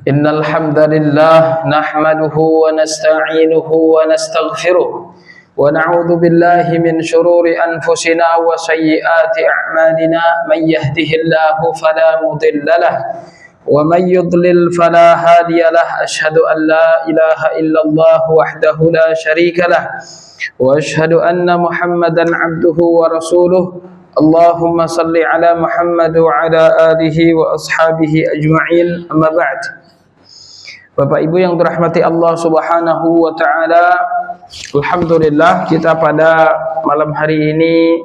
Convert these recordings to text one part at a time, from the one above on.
Innal hamdalillah nahmaduhu wa nasta'inuhu wa nastaghfiruh wa na'udzu billahi min shururi anfusina wa sayyiati a'malina man yahdihillahu fala mudhillalah wa man yudlil fala hadiyalah. Asyhadu an la ilaha illallah wahdahu la syarikalah wa asyhadu anna Muhammadan abduhu wa rasuluh. Allahumma salli ala Muhammad wa ala alihi wa ashabihi ajma'in. Amma ba'd. Bapak Ibu yang dirahmati Allah Subhanahu wa taala, alhamdulillah kita pada malam hari ini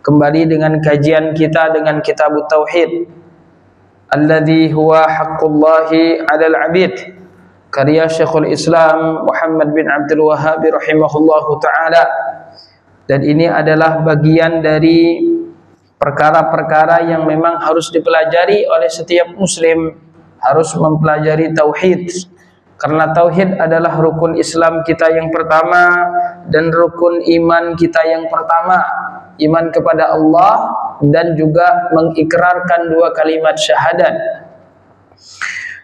kembali dengan kajian kita dengan kitab tauhid alladzi huwa haqqullahi 'alal 'abid, karya Syekhul Islam Muhammad bin Abdul Wahhab rahimahullahu taala. Dan ini adalah bagian dari perkara-perkara yang memang harus dipelajari oleh setiap muslim, harus mempelajari tauhid, karena tauhid adalah rukun Islam kita yang pertama dan rukun iman kita yang pertama, iman kepada Allah dan juga mengikrarkan dua kalimat syahadat.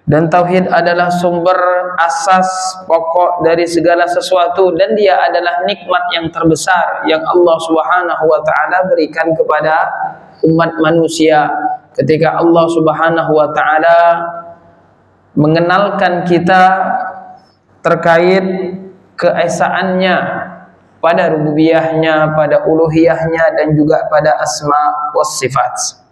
Dan tauhid adalah sumber asas pokok dari segala sesuatu, dan dia adalah nikmat yang terbesar yang Allah Subhanahu wa taala berikan kepada umat manusia ketika Allah Subhanahu wa taala mengenalkan kita terkait keesaannya pada rububiyahnya, pada uluhiyahnya, dan juga pada asma was sifat.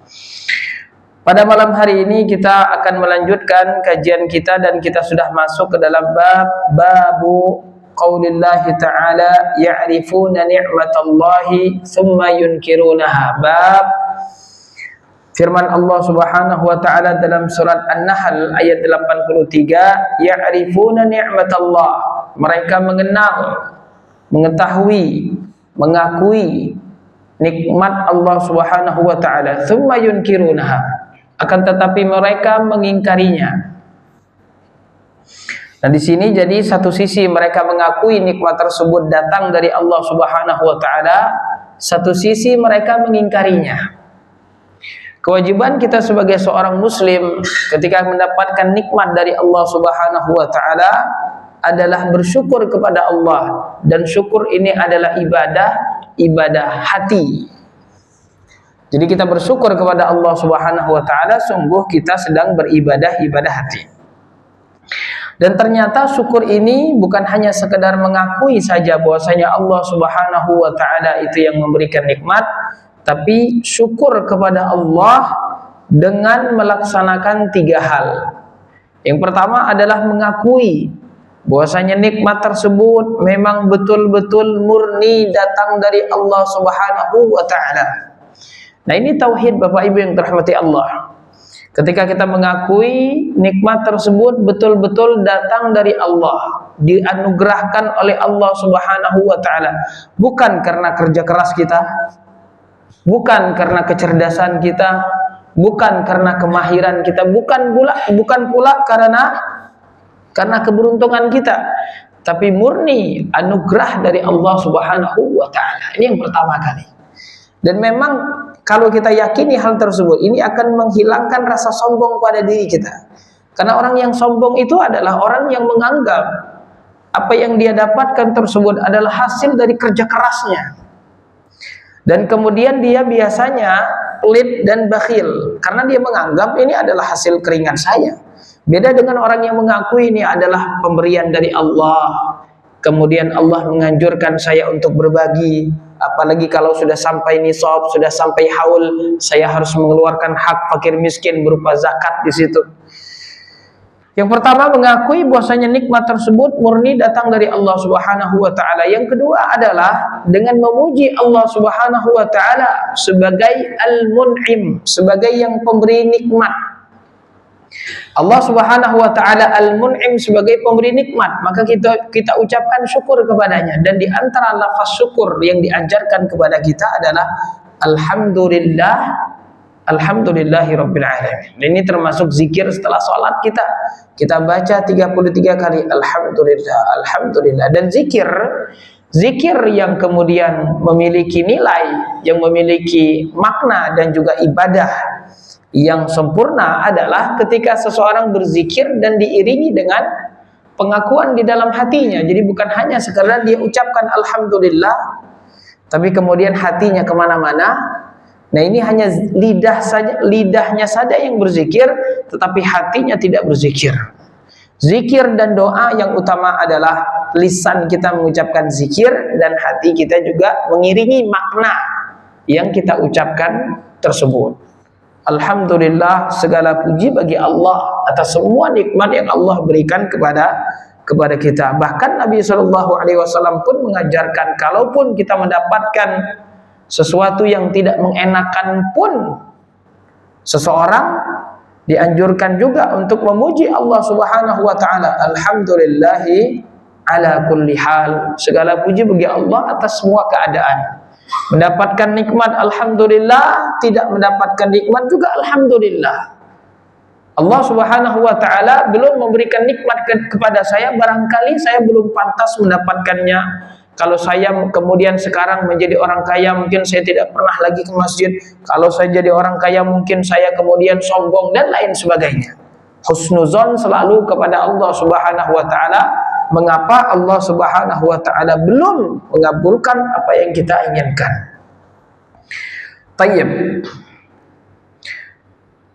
Pada malam hari ini kita akan melanjutkan kajian kita dan kita sudah masuk ke dalam babu qaulillahi ta'ala ya'rifuna ni'matallahi thumma yunkirunaha. Bab firman Allah Subhanahu wa taala dalam surat An-Nahl ayat 83, ya'rifuna ni'matallah, mereka mengenal, mengetahui, mengakui nikmat Allah Subhanahu wa taala, thumma yunkirunaha, akan tetapi mereka mengingkarinya. Dan di sini jadi satu sisi mereka mengakui nikmat tersebut datang dari Allah Subhanahu wa taala, satu sisi mereka mengingkarinya. Kewajiban kita sebagai seorang muslim ketika mendapatkan nikmat dari Allah Subhanahu wa taala adalah bersyukur kepada Allah, dan syukur ini adalah ibadah hati. Jadi kita bersyukur kepada Allah Subhanahu wa taala, sungguh kita sedang beribadah hati. Dan ternyata syukur ini bukan hanya sekedar mengakui saja bahwasanya Allah Subhanahu wa taala itu yang memberikan nikmat, tapi syukur kepada Allah dengan melaksanakan tiga hal. Yang pertama adalah mengakui bahwasanya nikmat tersebut memang betul-betul murni datang dari Allah Subhanahu wa taala. Nah, ini tauhid Bapak Ibu yang dirahmati Allah. Ketika kita mengakui nikmat tersebut betul-betul datang dari Allah, dianugerahkan oleh Allah Subhanahu wa taala, bukan karena kerja keras kita, bukan karena kecerdasan kita, bukan karena kemahiran kita, bukan pula karena keberuntungan kita, tapi murni anugerah dari Allah Subhanahu wa taala. Ini yang pertama kali. Dan memang kalau kita yakini hal tersebut, ini akan menghilangkan rasa sombong pada diri kita. Karena orang yang sombong itu adalah orang yang menganggap apa yang dia dapatkan tersebut adalah hasil dari kerja kerasnya. Dan kemudian dia biasanya pelit dan bakhil karena dia menganggap ini adalah hasil keringat saya. Beda dengan orang yang mengakui ini adalah pemberian dari Allah. Kemudian Allah menganjurkan saya untuk berbagi, apalagi kalau sudah sampai nisab, sudah sampai haul, saya harus mengeluarkan hak fakir miskin berupa zakat di situ. Yang pertama, mengakui bahwasanya nikmat tersebut murni datang dari Allah Subhanahu wa taala. Yang kedua adalah dengan memuji Allah Subhanahu wa taala sebagai Al-Mun'im, sebagai yang pemberi nikmat. Allah Subhanahu wa taala Al-Mun'im sebagai pemberi nikmat, maka kita ucapkan syukur kepadanya. Dan di antara lafaz syukur yang diajarkan kepada kita adalah alhamdulillah, alhamdulillahirabbil alamin. Ini termasuk zikir setelah sholat kita. Kita baca 33 kali alhamdulillah, alhamdulillah. Dan zikir yang kemudian memiliki nilai, yang memiliki makna dan juga ibadah, Yang sempurna adalah ketika seseorang berzikir dan diiringi dengan pengakuan di dalam hatinya. Jadi bukan hanya sekedar dia ucapkan alhamdulillah, tapi kemudian hatinya kemana-mana. Nah, ini hanya lidahnya saja yang berzikir, tetapi hatinya tidak berzikir. Zikir dan doa yang utama adalah lisan kita mengucapkan zikir dan hati kita juga mengiringi makna yang kita ucapkan tersebut. Alhamdulillah, segala puji bagi Allah atas semua nikmat yang Allah berikan kepada kita. Bahkan Nabi SAW pun mengajarkan, kalaupun kita mendapatkan sesuatu yang tidak mengenakan pun, seseorang dianjurkan juga untuk memuji Allah Subhanahu wa taala. Alhamdulillahi ala kulli hal. Segala puji bagi Allah atas semua keadaan. Mendapatkan nikmat alhamdulillah, tidak mendapatkan nikmat juga alhamdulillah. Allah Subhanahu wa taala belum memberikan nikmat kepada saya, barangkali saya belum pantas mendapatkannya. Kalau saya kemudian sekarang menjadi orang kaya, mungkin saya tidak pernah lagi ke masjid. Kalau saya jadi orang kaya, mungkin saya kemudian sombong dan lain sebagainya. Husnuzon selalu kepada Allah Subhanahu wa taala. Mengapa Allah Subhanahu wa taala belum mengabulkan apa yang kita inginkan? Tayyib.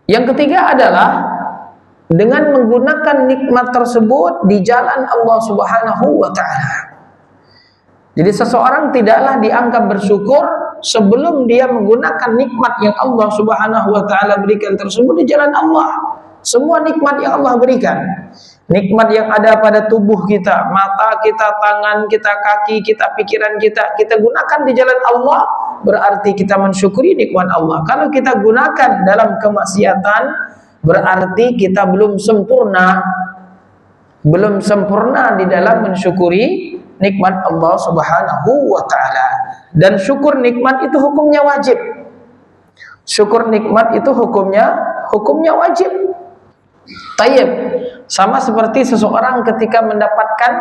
Yang ketiga adalah dengan menggunakan nikmat tersebut di jalan Allah Subhanahu wa taala. Jadi seseorang tidaklah dianggap bersyukur sebelum dia menggunakan nikmat yang Allah Subhanahu wa taala berikan tersebut di jalan Allah. Semua nikmat yang Allah berikan, nikmat yang ada pada tubuh kita, mata kita, tangan kita, kaki kita, pikiran kita gunakan di jalan Allah, berarti kita mensyukuri nikmat Allah. Kalau kita gunakan dalam kemaksiatan, berarti kita belum sempurna di dalam mensyukuri nikmat Allah Subhanahu wa taala. Dan syukur nikmat itu hukumnya wajib. Syukur nikmat itu hukumnya wajib. Tayyib. Sama seperti seseorang ketika mendapatkan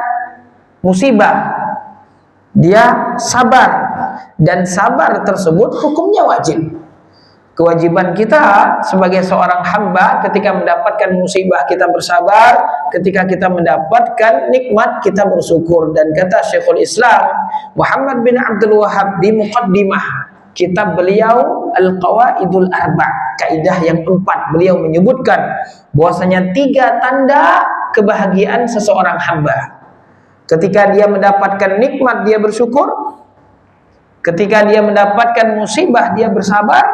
musibah, dia sabar, dan sabar tersebut hukumnya wajib. Kewajiban kita sebagai seorang hamba ketika mendapatkan musibah kita bersabar, ketika kita mendapatkan nikmat kita bersyukur. Dan kata Syekhul Islam Muhammad bin Abdul Wahhab di muqaddimah kitab beliau Al-Qawaidul Arba', kaidah yang 4, beliau menyebutkan bahwasanya 3 tanda kebahagiaan seseorang hamba. Ketika dia mendapatkan nikmat dia bersyukur, ketika dia mendapatkan musibah dia bersabar,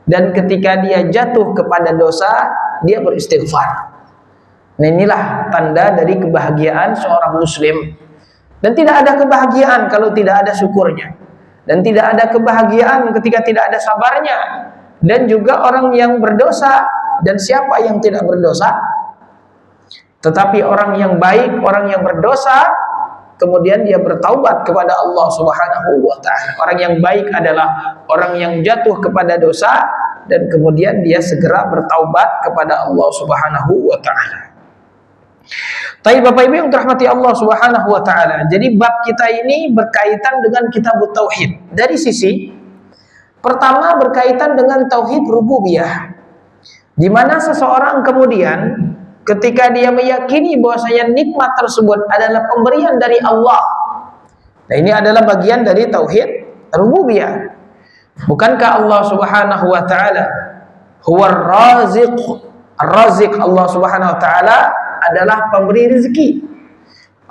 dan ketika dia jatuh kepada dosa dia beristighfar. Nah, inilah tanda dari kebahagiaan seorang muslim. Dan tidak ada kebahagiaan kalau tidak ada syukurnya, dan tidak ada kebahagiaan ketika tidak ada sabarnya. Dan juga orang yang berdosa, dan siapa yang tidak berdosa? Tetapi orang yang baik, orang yang berdosa kemudian dia bertaubat kepada Allah Subhanahu wa taala. Orang yang baik adalah orang yang jatuh kepada dosa dan kemudian dia segera bertaubat kepada Allah Subhanahu wa taala. Tapi Bapak Ibu yang dirahmati Allah Subhanahu wa taala, jadi bab kita ini berkaitan dengan kitab tauhid. Dari sisi pertama berkaitan dengan tauhid rububiyah, di mana seseorang kemudian ketika dia meyakini bahwasanya nikmat tersebut adalah pemberian dari Allah. Nah, ini adalah bagian dari tauhid rububiyah. Bukankah Allah Subhanahu wa taala huwar raziq? Ar-raziq, Allah Subhanahu wa taala adalah pemberi rezeki.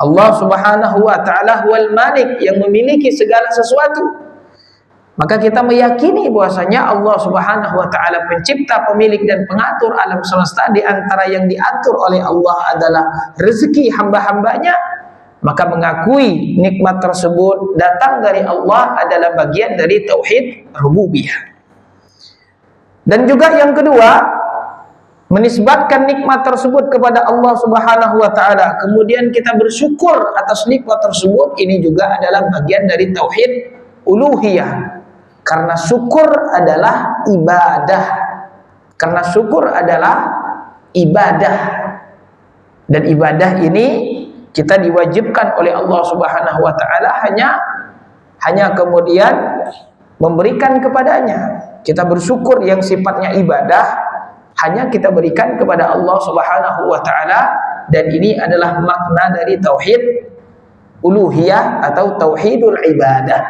Allah Subhanahu wa taala huwal malik, yang memiliki segala sesuatu. Maka kita meyakini bahwasanya Allah Subhanahu wa taala pencipta, pemilik dan pengatur alam semesta. Di antara yang diatur oleh Allah adalah rezeki hamba-hambanya. Maka mengakui nikmat tersebut datang dari Allah adalah bagian dari tauhid rububiyah. Dan juga yang kedua, menisbatkan nikmat tersebut kepada Allah Subhanahu wa taala, kemudian kita bersyukur atas nikmat tersebut, ini juga adalah bagian dari tauhid uluhiyah. Karena syukur adalah ibadah. Karena syukur adalah ibadah. Dan ibadah ini kita diwajibkan oleh Allah Subhanahu wa taala hanya kemudian memberikan kepadanya. Kita bersyukur yang sifatnya ibadah hanya kita berikan kepada Allah Subhanahu wa taala, dan ini adalah makna dari tauhid uluhiyah atau tauhidul ibadah.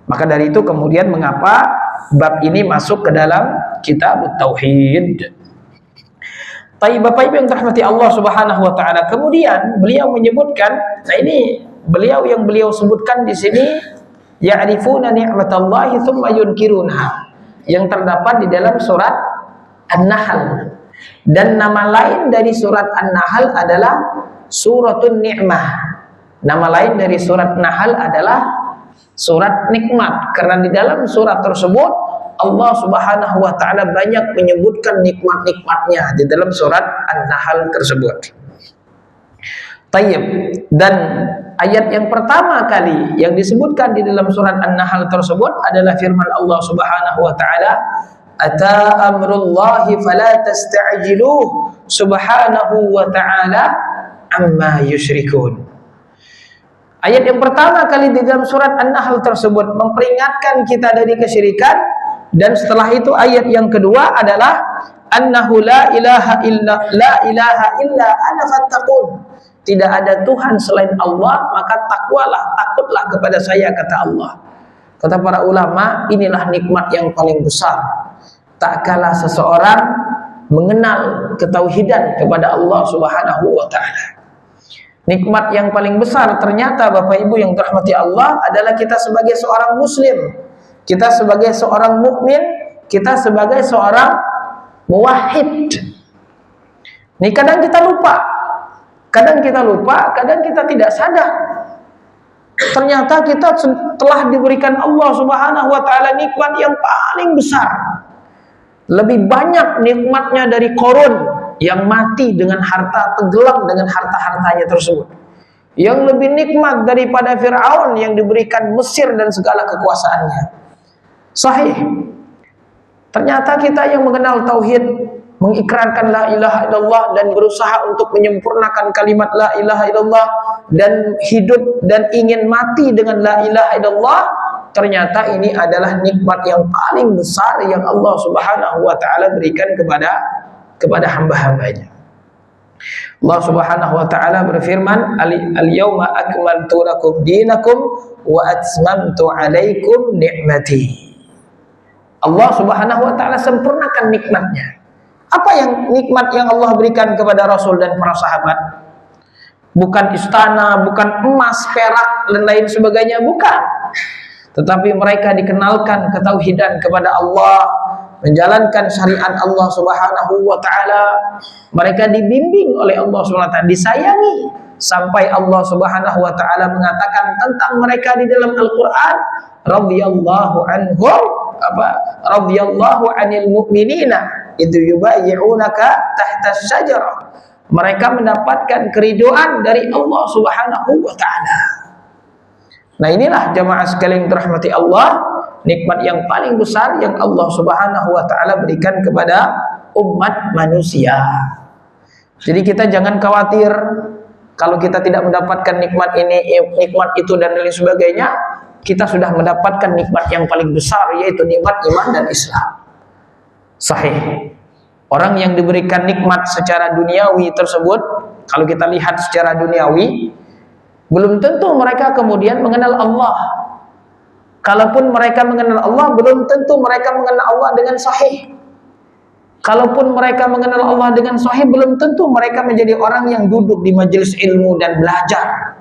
Maka dari itu kemudian mengapa bab ini masuk ke dalam kitab tauhid. Baik Bapak Ibu yang dirahmati Allah Subhanahu wa taala, kemudian beliau menyebutkan, nah ini beliau sebutkan di sini, ya'rifuna ni'matallahi tsumma yunkirunha, yang terdapat di dalam surat An-Nahl. Dan nama lain dari surat An-Nahl adalah Suratun Ni'mah. Nama lain dari surat Nahl adalah surat nikmat, karena di dalam surat tersebut Allah Subhanahu wa taala banyak menyebutkan nikmat-nikmatnya di dalam surat An-Nahl tersebut. Tayyib. Dan ayat yang pertama kali yang disebutkan di dalam surat An-Nahl tersebut adalah firman Allah Subhanahu wa taala, "Ata amrullahi fala tasta'jiluh subhanahu wa ta'ala amma yusyrikun." Ayat yang pertama kali di dalam surat An-Nahl tersebut memperingatkan kita dari kesyirikan, dan setelah itu ayat yang kedua adalah annahu la ilaha illa ana fattaqun. Tidak ada Tuhan selain Allah, maka takutlah kepada saya, kata Allah. Kata para ulama, inilah nikmat yang paling besar. Tak kala seseorang mengenal ketauhidan kepada Allah Subhanahu wa taala. Nikmat yang paling besar ternyata Bapak Ibu yang dirahmati Allah adalah kita sebagai seorang muslim, kita sebagai seorang mukmin, kita sebagai seorang muwahhid. Ini kadang kita lupa, kadang kita tidak sadar. Ternyata kita telah diberikan Allah Subhanahu wa taala nikmat yang paling besar. Lebih banyak nikmatnya dari Qarun yang mati dengan harta, tenggelam dengan harta-hartanya tersebut. Yang lebih nikmat daripada Fir'aun yang diberikan Mesir dan segala kekuasaannya. Sahih. Ternyata kita yang mengenal tauhid, mengikrarkan la ilaha illallah dan berusaha untuk menyempurnakan kalimat la ilaha illallah dan hidup dan ingin mati dengan la ilaha illallah, ternyata ini adalah nikmat yang paling besar yang Allah Subhanahu wa taala berikan kepada hamba-hambanya. Allah Subhanahu wa taala berfirman, "Al-yauma akmaltu lakum dinakum wa atmamtu 'alaikum ni'mati." Allah Subhanahu wa taala sempurnakan nikmatnya. Apa yang nikmat yang Allah berikan kepada Rasul dan para sahabat? Bukan istana, bukan emas, perak dan lain sebagainya, bukan. Tetapi mereka dikenalkan ketauhidan kepada Allah, menjalankan syariat Allah Subhanahu wa taala. Mereka dibimbing oleh Allah Subhanahu wa taala, disayangi, sampai Allah Subhanahu wa taala mengatakan tentang mereka di dalam Al-Qur'an, radhiyallahu anhum, radhiyallahu 'anil mu'minina idzu yubayyi'unaka tahta asy-syajarah. Mereka mendapatkan keridhaan dari Allah Subhanahu wa taala. Nah, inilah jamaah sekalian dirahmati Allah, nikmat yang paling besar yang Allah Subhanahu wa taala berikan kepada umat manusia. Jadi kita jangan khawatir kalau kita tidak mendapatkan nikmat ini, nikmat itu dan lain sebagainya. Kita sudah mendapatkan nikmat yang paling besar, yaitu nikmat iman dan Islam. Sahih. Orang yang diberikan nikmat secara duniawi tersebut, kalau kita lihat secara duniawi, belum tentu mereka kemudian mengenal Allah. Kalaupun mereka mengenal Allah, belum tentu mereka mengenal Allah dengan sahih. Kalaupun mereka mengenal Allah dengan sahih, belum tentu mereka menjadi orang yang duduk di majelis ilmu dan belajar.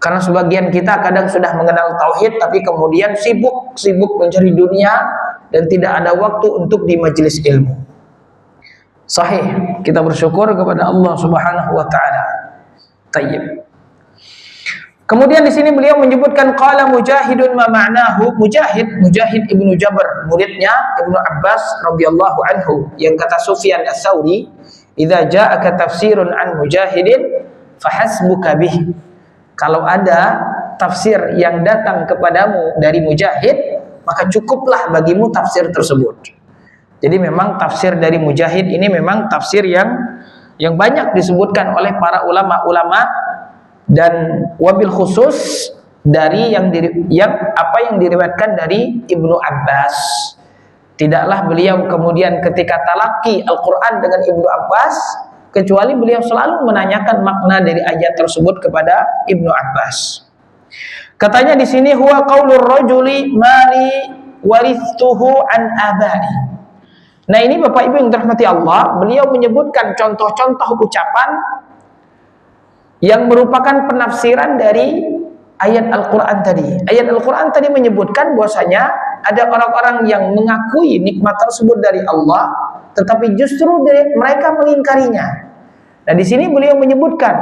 Karena sebagian kita kadang sudah mengenal tauhid, tapi kemudian sibuk mencari dunia dan tidak ada waktu untuk di majelis ilmu. Sahih, kita bersyukur kepada Allah Subhanahu wa taala. Tayyib. Kemudian di sini beliau menyebutkan qala Mujahidun ma ma'nahu. Mujahid Ibnu Jabr, muridnya Ibnu Abbas radhiyallahu anhu, yang kata Sufyan Ats-Tsauri, "Idza ja'aka tafsirun an Mujahidin fahasbuka bih." Kalau ada tafsir yang datang kepadamu dari Mujahid, maka cukuplah bagimu tafsir tersebut. Jadi memang tafsir dari Mujahid ini memang tafsir yang banyak disebutkan oleh para ulama-ulama, dan wabil khusus dari yang diriwayatkan dari Ibnu Abbas. Tidaklah beliau kemudian ketika talaki Al-Quran dengan Ibnu Abbas, kecuali beliau selalu menanyakan makna dari ayat tersebut kepada Ibnu Abbas. Katanya di sini, huwa qaulur rajuli mali warithuhu an abai. Nah, ini Bapak Ibu yang dirahmati Allah, beliau menyebutkan contoh-contoh ucapan yang merupakan penafsiran dari ayat Al-Quran tadi. Ayat Al-Quran tadi menyebutkan bahwasanya ada orang-orang yang mengakui nikmat tersebut dari Allah, tetapi justru mereka mengingkarinya. Nah, di sini beliau menyebutkan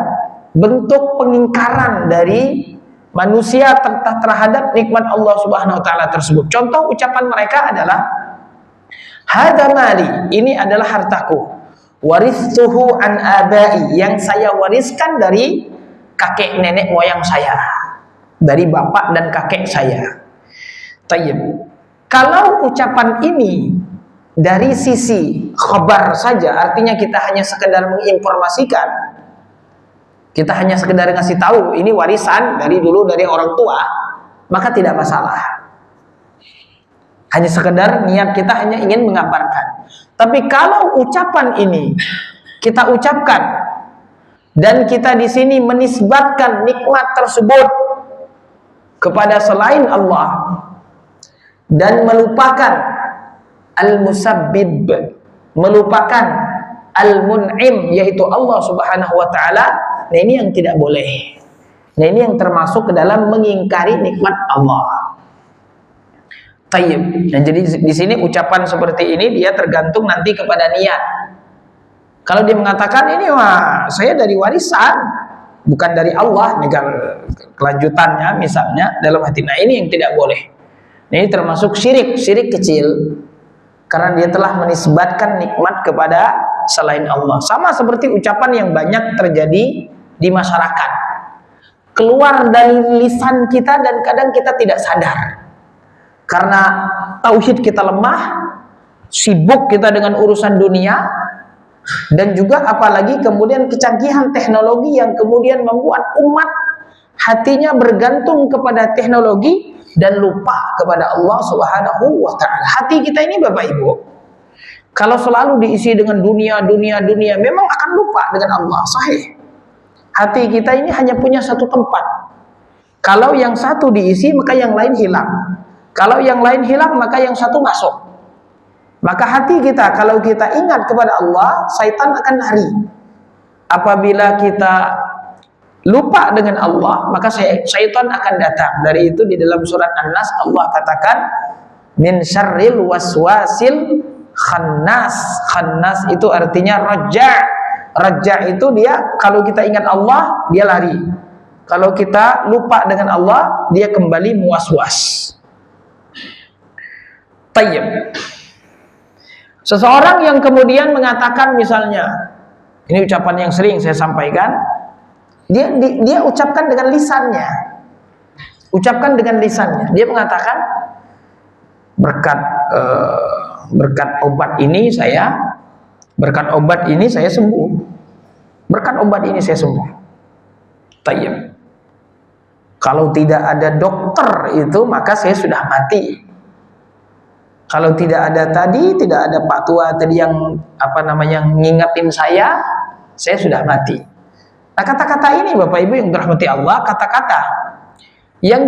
bentuk pengingkaran dari manusia terhadap nikmat Allah Subhanahu wa taala tersebut. Contoh ucapan mereka adalah, hadza mali, ini adalah hartaku, warithuhu an abai, yang saya wariskan dari kakek nenek moyang saya, dari bapak dan kakek saya. Tayyib. Kalau ucapan ini dari sisi khabar saja, artinya kita hanya sekedar menginformasikan, kita hanya sekedar ngasih tahu ini warisan dari dulu dari orang tua, maka tidak masalah. Hanya sekedar niat kita hanya ingin mengabarkan. Tapi kalau ucapan ini kita ucapkan dan kita di sini menisbatkan nikmat tersebut kepada selain Allah dan melupakan al-musabbib, melupakan al-mun'im, yaitu Allah Subhanahu wa taala, nah ini yang tidak boleh. Nah, ini yang termasuk ke dalam mengingkari nikmat Allah. Tayyib. Nah, jadi di sini ucapan seperti ini dia tergantung nanti kepada niat. Kalau dia mengatakan ini, wah, saya dari warisan, bukan dari Allah, nih kelanjutannya misalnya dalam hati. Nah, ini yang tidak boleh. Ini termasuk syirik kecil, karena dia telah menisbatkan nikmat kepada selain Allah. Sama seperti ucapan yang banyak terjadi di masyarakat, keluar dari lisan kita dan kadang kita tidak sadar, karena tauhid kita lemah, sibuk kita dengan urusan dunia, dan juga apalagi kemudian kecanggihan teknologi yang kemudian membuat umat hatinya bergantung kepada teknologi dan lupa kepada Allah Subhanahu wa taala. Hati kita ini Bapak Ibu, kalau selalu diisi dengan dunia, memang akan lupa dengan Allah. Sahih. Hati kita ini hanya punya satu tempat. Kalau yang satu diisi, maka yang lain hilang. Kalau yang lain hilang, maka yang satu masuk. Maka hati kita, kalau kita ingat kepada Allah, syaitan akan lari. Apabila kita lupa dengan Allah, maka syaitan akan datang. Dari itu di dalam surat An-Nas Allah katakan, min syarril waswasil khannas. Khannas itu artinya raja. Raja itu dia, kalau kita ingat Allah, dia lari. Kalau kita lupa dengan Allah, dia kembali muwas-was. Tayyib. Seseorang yang kemudian mengatakan misalnya, ini ucapan yang sering saya sampaikan, dia ucapkan dengan lisannya. Ucapkan dengan lisannya. Dia mengatakan, berkat obat ini saya sembuh. Berkat obat ini saya sembuh. Tayyib. Kalau tidak ada dokter itu, maka saya sudah mati. Kalau tidak ada Pak Tua tadi yang ngingetin saya sudah mati. Nah, kata-kata ini Bapak Ibu yang dirahmati Allah, kata-kata yang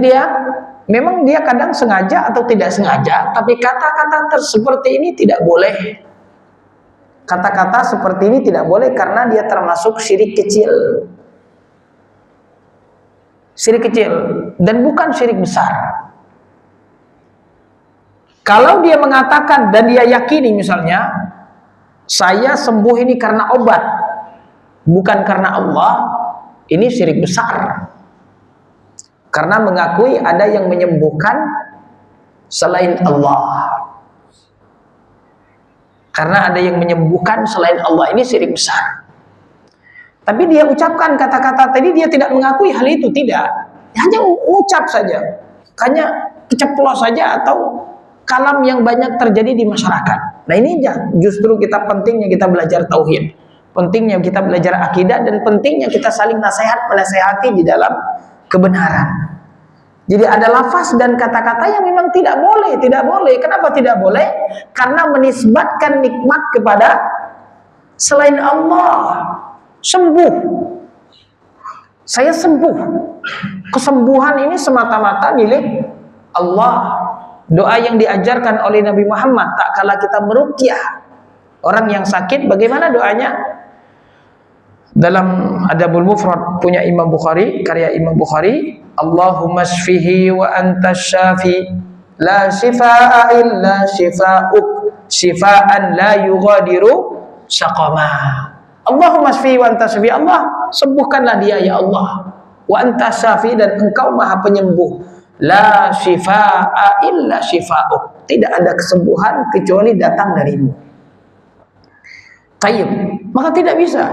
memang dia kadang sengaja atau tidak sengaja, tapi kata-kata seperti ini tidak boleh. Kata-kata seperti ini tidak boleh karena dia termasuk syirik kecil. Syirik kecil dan bukan syirik besar. Kalau dia mengatakan dan dia yakini misalnya, saya sembuh ini karena obat, bukan karena Allah, ini syirik besar. Karena mengakui ada yang menyembuhkan selain Allah. Karena ada yang menyembuhkan selain Allah, ini syirik besar. Tapi dia ucapkan kata-kata tadi, dia tidak mengakui hal itu, tidak. Hanya ucap saja. Hanya keceplos saja atau kalam yang banyak terjadi di masyarakat. Nah, ini justru pentingnya kita belajar tauhid, pentingnya kita belajar akidah, dan pentingnya kita saling menasehati di dalam kebenaran. Jadi ada lafaz dan kata-kata yang memang tidak boleh, tidak boleh. Kenapa tidak boleh? Karena menisbatkan nikmat kepada selain Allah. Sembuh. Saya sembuh. Kesembuhan ini semata-mata milik Allah. Doa yang diajarkan oleh Nabi Muhammad tak kala kita meruqyah orang yang sakit, bagaimana doanya? Dalam Adabul Mufrad punya Imam Bukhari, karya Imam Bukhari, Allahumma shfihi wa anta syafi, la shifaa illa shifauk, shifaan la yughadiru saqama. Allahumma shfihi wa anta syafi, Allah sembuhkanlah dia ya Allah, wa anta syafi, dan engkau maha penyembuh, la shifaa illa shifauk, tidak ada kesembuhan kecuali datang darimu. Tayyib, maka tidak bisa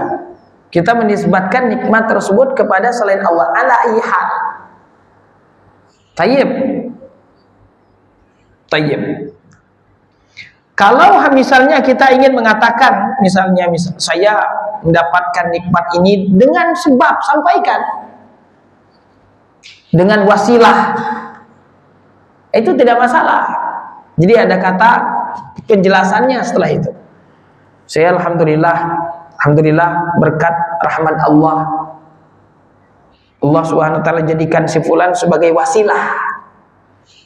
kita menisbatkan nikmat tersebut kepada selain Allah ala ihal. Tayyib. Tayyib. Kalau misalnya kita ingin mengatakan, misalnya saya mendapatkan nikmat ini dengan sebab, sampaikan. Dengan wasilah. Itu tidak masalah. Jadi ada kata penjelasannya setelah itu. Saya Alhamdulillah berkat rahmat Allah, Allah Subhanahu wa taala jadikan si fulan sebagai wasilah.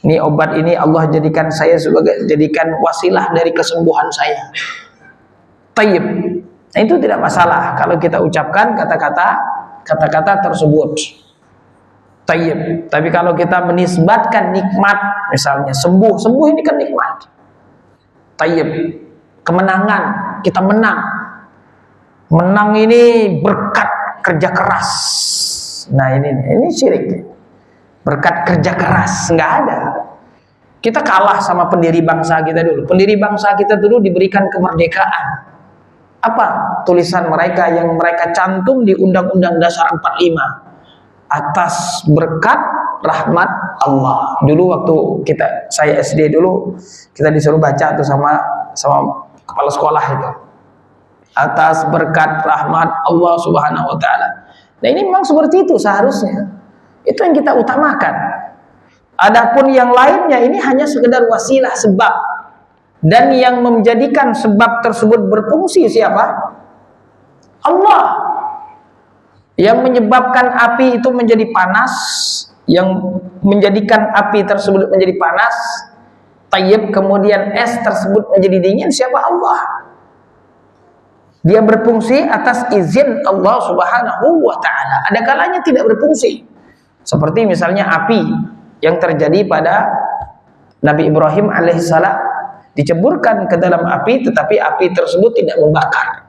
Ini obat ini Allah jadikan saya jadikan wasilah dari kesembuhan saya. Tayyib. Nah, itu tidak masalah kalau kita ucapkan kata-kata tersebut. Tayyib. Tapi kalau kita menisbatkan nikmat, misalnya sembuh ini kan nikmat. Tayyib. Kemenangan, kita menang. Menang ini berkat kerja keras. Nah ini syirik. Berkat kerja keras nggak ada. Kita kalah sama pendiri bangsa kita dulu. Pendiri bangsa kita dulu diberikan kemerdekaan. Apa tulisan mereka yang mereka cantum di Undang-Undang Dasar 45? Atas berkat rahmat Allah. Dulu waktu saya SD dulu, kita disuruh baca tuh sama kepala sekolah itu. Atas berkat rahmat Allah Subhanahu wa taala. Nah, ini memang seperti itu seharusnya. Itu yang kita utamakan. Adapun yang lainnya ini hanya sekedar wasilah, sebab. Dan yang menjadikan sebab tersebut berfungsi siapa? Allah. Yang menyebabkan api itu menjadi panas, yang menjadikan api tersebut menjadi panas, tayyib, kemudian es tersebut menjadi dingin, siapa? Allah. Dia berfungsi atas izin Allah Subhanahu wa ta'ala. Ada kalanya tidak berfungsi. Seperti misalnya api yang terjadi pada Nabi Ibrahim alaihissalam. Diceburkan ke dalam api, tetapi api tersebut tidak membakar.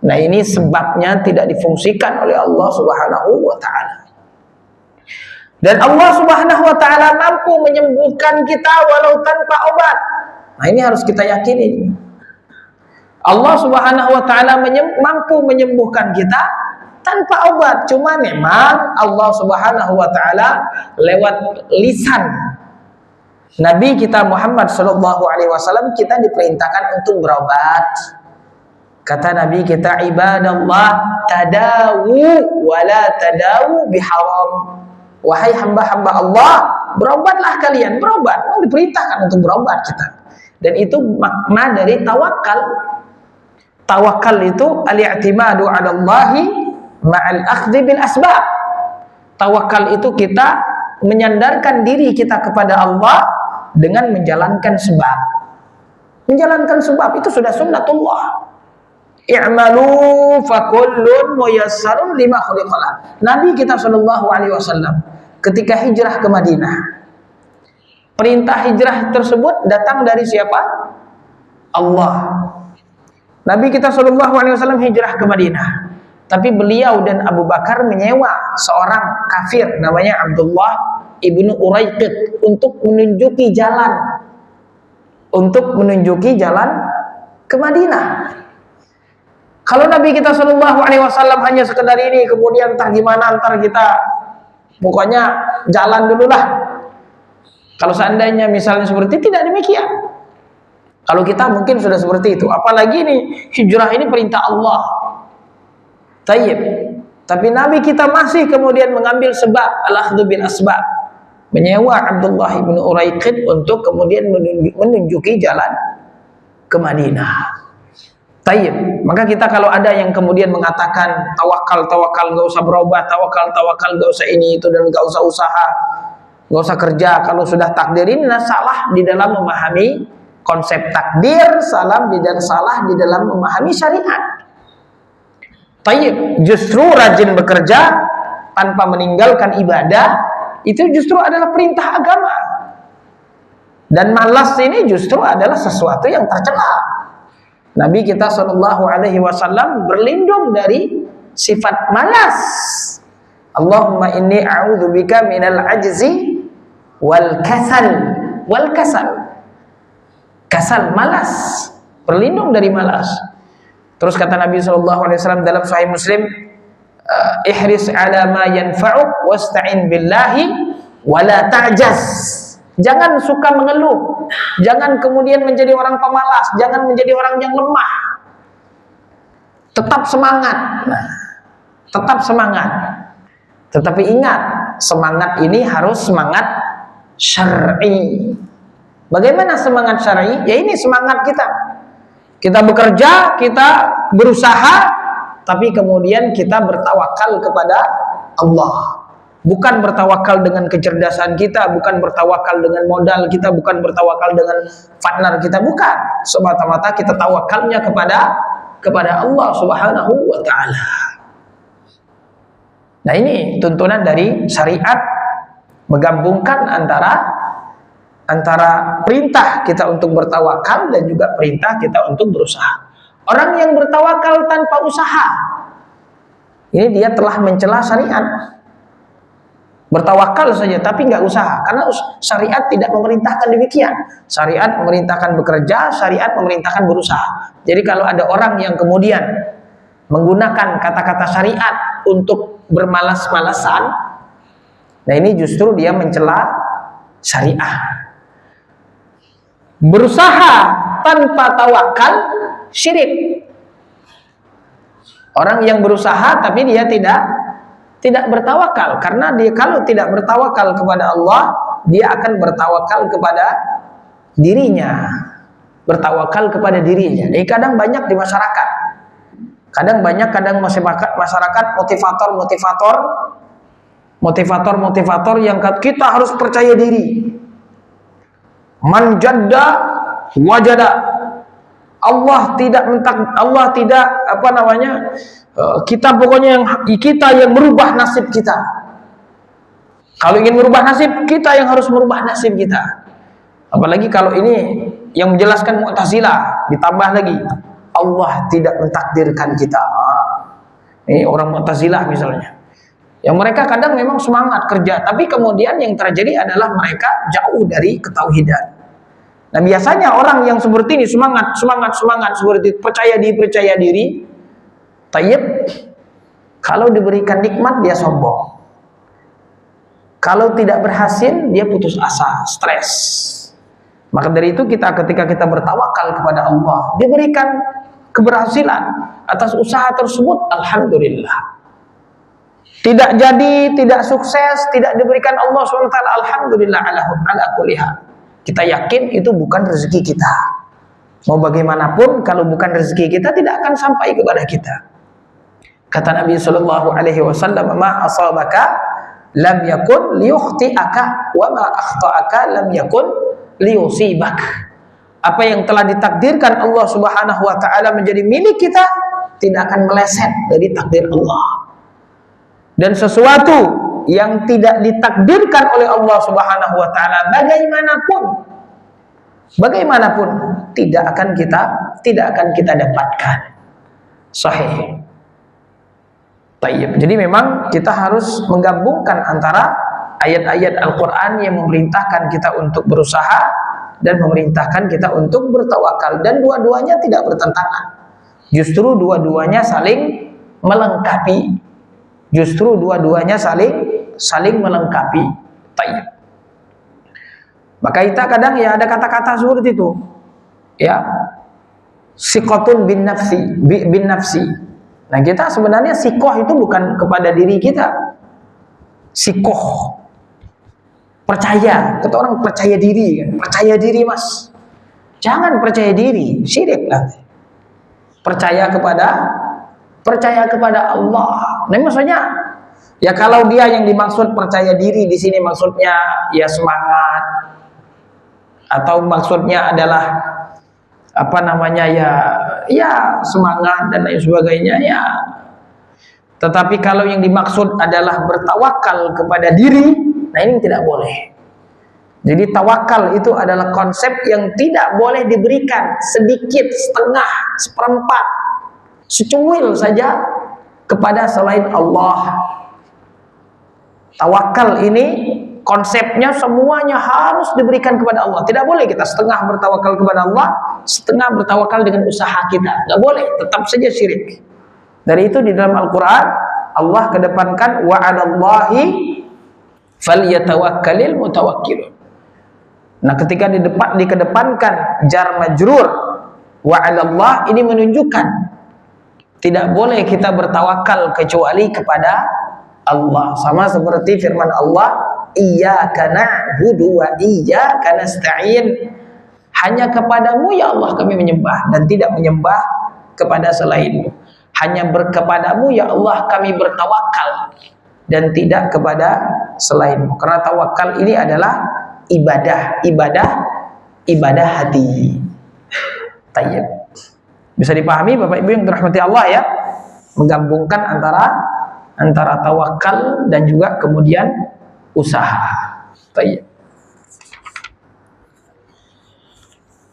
Nah, ini sebabnya tidak difungsikan oleh Allah Subhanahu wa ta'ala. Dan Allah Subhanahu wa ta'ala mampu menyembuhkan kita walau tanpa obat. Nah, ini harus kita yakini. Allah Subhanahu wa ta'ala mampu menyembuhkan kita tanpa obat. Cuma memang Allah Subhanahu wa ta'ala lewat lisan Nabi kita Muhammad sallallahu alaihi wasallam kita diperintahkan untuk berobat. Kata Nabi kita, ibadallah tadawu wala tadawu biharam. Wahai hamba-hamba Allah, berobatlah kalian, berobat. Diperintahkan untuk berobat kita. Dan itu makna dari tawakal. Tawakal itu al-i'timadu 'ala Allahi ma'al akhdhi bil asbab. Tawakal itu kita menyandarkan diri kita kepada Allah dengan menjalankan sebab. Menjalankan sebab itu sudah sunnatullah. I'malu fakullun muyassarun lima khuliqalah. Nabi kita sallallahu alaihi wasallam ketika hijrah ke Madinah, perintah hijrah tersebut datang dari siapa? Allah. Nabi kita sallallahu alaihi wasallam hijrah ke Madinah, tapi beliau dan Abu Bakar menyewa seorang kafir namanya Abdullah ibnu Uraiqid untuk menunjuki jalan ke Madinah. Kalau Nabi kita sallallahu alaihi wasallam hanya sekedar ini, kemudian entah gimana, antar kita pokoknya jalan dulu lah. Kalau seandainya misalnya seperti itu, tidak demikian. Kalau kita mungkin sudah seperti itu, apalagi nih hijrah ini perintah Allah. Tayyib. Tapi Nabi kita masih kemudian mengambil sebab, al-akhdhu bil asbab. menyewa Abdullah bin Uraiqid untuk kemudian menunjuki jalan ke Madinah. Tayyib. Maka kita kalau ada yang kemudian mengatakan tawakal gak usah berobat, tawakal gak usah ini itu dan gak usah usaha, gak usah kerja, kalau sudah takdirin, nah salah di dalam memahami konsep takdir, salah di dalam memahami syariat. Tayyib. Justru rajin bekerja tanpa meninggalkan ibadah itu justru adalah perintah agama. Dan malas ini justru adalah sesuatu yang tercela. Nabi kita SAW berlindung dari sifat malas. Allahumma inni a'udzubika minal ajzi wal kasal. Kasal, malas. Berlindung dari malas. Terus kata Nabi SAW dalam Sahih Muslim, ihris ala ma yanfa'uk wasta'in billahi wala ta'jaz. Jangan suka mengeluh, jangan kemudian menjadi orang pemalas, jangan menjadi orang yang lemah. Tetap semangat. Tetap semangat. Tetapi ingat, semangat ini harus semangat syar'i. Bagaimana semangat syar'i? Ya ini semangat kita. Kita bekerja, kita berusaha, tapi kemudian kita bertawakal kepada Allah. Bukan bertawakal dengan kecerdasan kita, bukan bertawakal dengan modal kita, bukan bertawakal dengan partner kita, bukan. Semata-mata kita tawakalnya kepada Allah Subhanahu wa taala. Nah, ini tuntunan dari syariat, menggabungkan antara perintah kita untuk bertawakal dan juga perintah kita untuk berusaha. Orang yang bertawakal tanpa usaha, ini dia telah mencela syariat. Bertawakal saja tapi nggak usaha, karena syariat tidak memerintahkan demikian. Syariat memerintahkan bekerja, syariat memerintahkan berusaha. Jadi kalau ada orang yang kemudian menggunakan kata-kata syariat untuk bermalas-malasan, nah ini justru dia mencela syariah. Berusaha tanpa tawakal syirik. Orang yang berusaha tapi dia tidak bertawakal, karena dia kalau tidak bertawakal kepada Allah, dia akan bertawakal kepada dirinya, bertawakal kepada dirinya. Jadi kadang banyak di masyarakat, kadang masyarakat motivator yang kita harus percaya diri. Man jadda wajada. Allah tidak kita pokoknya kita yang merubah nasib kita. Kalau ingin merubah nasib, kita yang harus merubah nasib kita. Apalagi kalau ini yang menjelaskan Mu'tazilah, ditambah lagi Allah tidak mentakdirkan kita. Ini orang Mu'tazilah misalnya, yang mereka kadang memang semangat kerja, tapi kemudian yang terjadi adalah mereka jauh dari ketauhidan. Nah, biasanya orang yang seperti ini semangat seperti itu, percaya diri, tayyib, kalau diberikan nikmat dia sombong. Kalau tidak berhasil dia putus asa, stres. Maka dari itu ketika kita bertawakal kepada Allah, diberikan keberhasilan atas usaha tersebut, alhamdulillah. Tidak jadi, tidak sukses, tidak diberikan Allah SWT, alhamdulillah ala kulli hal. Kita yakin itu bukan rezeki kita. Mau bagaimanapun, kalau bukan rezeki kita, tidak akan sampai kepada kita. Kata Nabi SAW, ma asabaka lam yakun liyukhti'aka wa ma akhta'aka lam yakun liyusibak. Apa yang telah ditakdirkan Allah Subhanahu wa taala menjadi milik kita tidak akan meleset dari takdir Allah. Dan sesuatu yang tidak ditakdirkan oleh Allah Subhanahu wa taala bagaimanapun tidak akan kita dapatkan. Sahih. Tayyib. Jadi memang kita harus menggabungkan antara ayat-ayat Al-Qur'an yang memerintahkan kita untuk berusaha dan memerintahkan kita untuk bertawakal, dan dua-duanya tidak bertentangan. Justru dua-duanya saling melengkapi. Saling melengkapi. Tayyib. Maka kita kadang ya ada kata-kata seperti itu. Ya. Siqatun bin nafsi. Nah, kita sebenarnya sikoh itu bukan kepada diri kita. Sikoh. Percaya, kata orang percaya diri kan. Percaya diri mas, jangan percaya diri, syirik nanti. Percaya kepada Allah. Nah maksudnya ya kalau dia yang dimaksud percaya diri di sini maksudnya ya semangat, atau maksudnya adalah apa namanya ya semangat dan lain sebagainya ya. Tetapi kalau yang dimaksud adalah bertawakal kepada diri, nah ini tidak boleh. Jadi tawakal itu adalah konsep yang tidak boleh diberikan sedikit, setengah, seperempat, secuil saja kepada selain Allah. Tawakal ini konsepnya semuanya harus diberikan kepada Allah. Tidak boleh kita setengah bertawakal kepada Allah, setengah bertawakal dengan usaha kita. Tidak boleh, tetap saja syirik. Dari itu di dalam Al-Quran Allah kedepankan wa 'alallahi falyatawakkalil mutawakkilun. Nah, ketika dikedepankan jar majrur wa 'alallah, ini menunjukkan tidak boleh kita bertawakal kecuali kepada Allah. Sama seperti firman Allah, iyyaka na'budu wa iyyaka nasta'in. Hanya kepadamu ya Allah kami menyembah dan tidak menyembah kepada selainmu. Hanya kepadamu ya Allah kami bertawakal dan tidak kepada selainmu. Karena tawakal ini adalah ibadah hati. Tayyib. Bisa dipahami Bapak Ibu yang dirahmati Allah ya, menggabungkan antara tawakal dan juga kemudian usaha. Tayyib.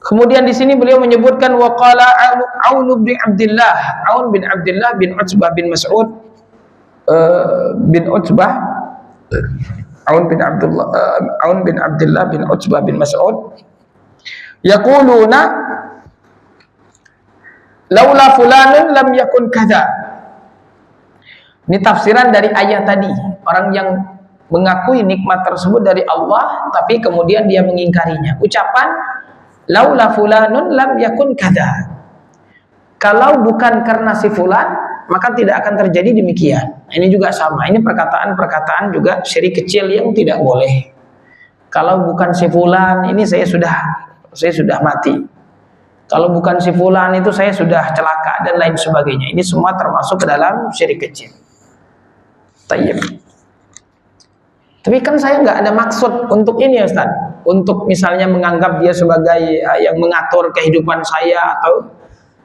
Kemudian di sini beliau menyebutkan waqala Aun bin Abdullah, Aun bin Abdullah bin Utsbah bin Mas'ud bin Utsbah, Aun bin Abdullah bin Utsbah bin Mas'ud, yaquluna laula fulanun lam yakun kadza. Ini tafsiran dari ayat tadi, orang yang mengakui nikmat tersebut dari Allah tapi kemudian dia mengingkarinya. Ucapan laula fulanun lam yakun kadza. Kalau bukan karena si fulan, maka tidak akan terjadi demikian. Ini juga sama. Ini perkataan-perkataan juga syirik kecil yang tidak boleh. Kalau bukan si fulan, ini saya sudah mati. Kalau bukan si fulan itu saya sudah celaka dan lain sebagainya. Ini semua termasuk ke dalam syirik kecil. Tayyib. Tapi kan saya nggak ada maksud untuk ini ya Ustaz. Untuk misalnya menganggap dia sebagai yang mengatur kehidupan saya, atau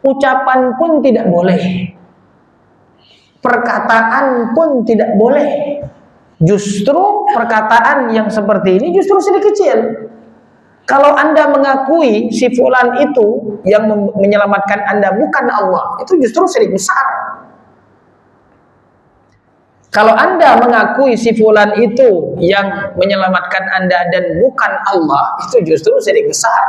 ucapan pun tidak boleh, perkataan pun tidak boleh. Justru perkataan yang seperti ini justru syirik kecil. Kalau Anda mengakui si fulan itu yang menyelamatkan Anda bukan Allah, itu justru syirik besar. Kalau Anda mengakui si fulan itu yang menyelamatkan Anda dan bukan Allah, itu justru syirik besar.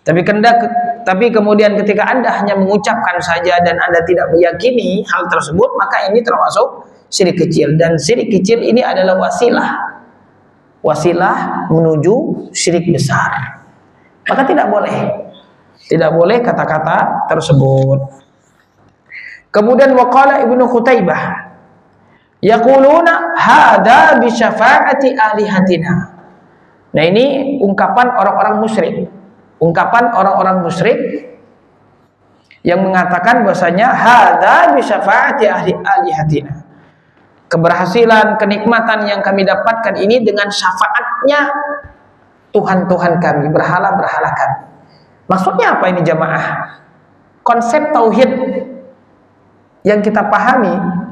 Tapi kemudian ketika Anda hanya mengucapkan saja dan Anda tidak meyakini hal tersebut, maka ini termasuk syirik kecil. Dan syirik kecil ini adalah wasilah menuju syirik besar. Maka tidak boleh kata-kata tersebut. Kemudian waqala Ibnu Qutaibah, yaquluna hadza bi syafaati alihatina. Nah, ini ungkapan orang-orang musyrik. Ungkapan orang-orang musyrik yang mengatakan bahwasanya hadza bi syafaati alihatina. Keberhasilan, kenikmatan yang kami dapatkan ini dengan syafaatnya Tuhan-Tuhan kami, berhala-berhala kami. Maksudnya apa ini jamaah? Konsep tauhid yang kita pahami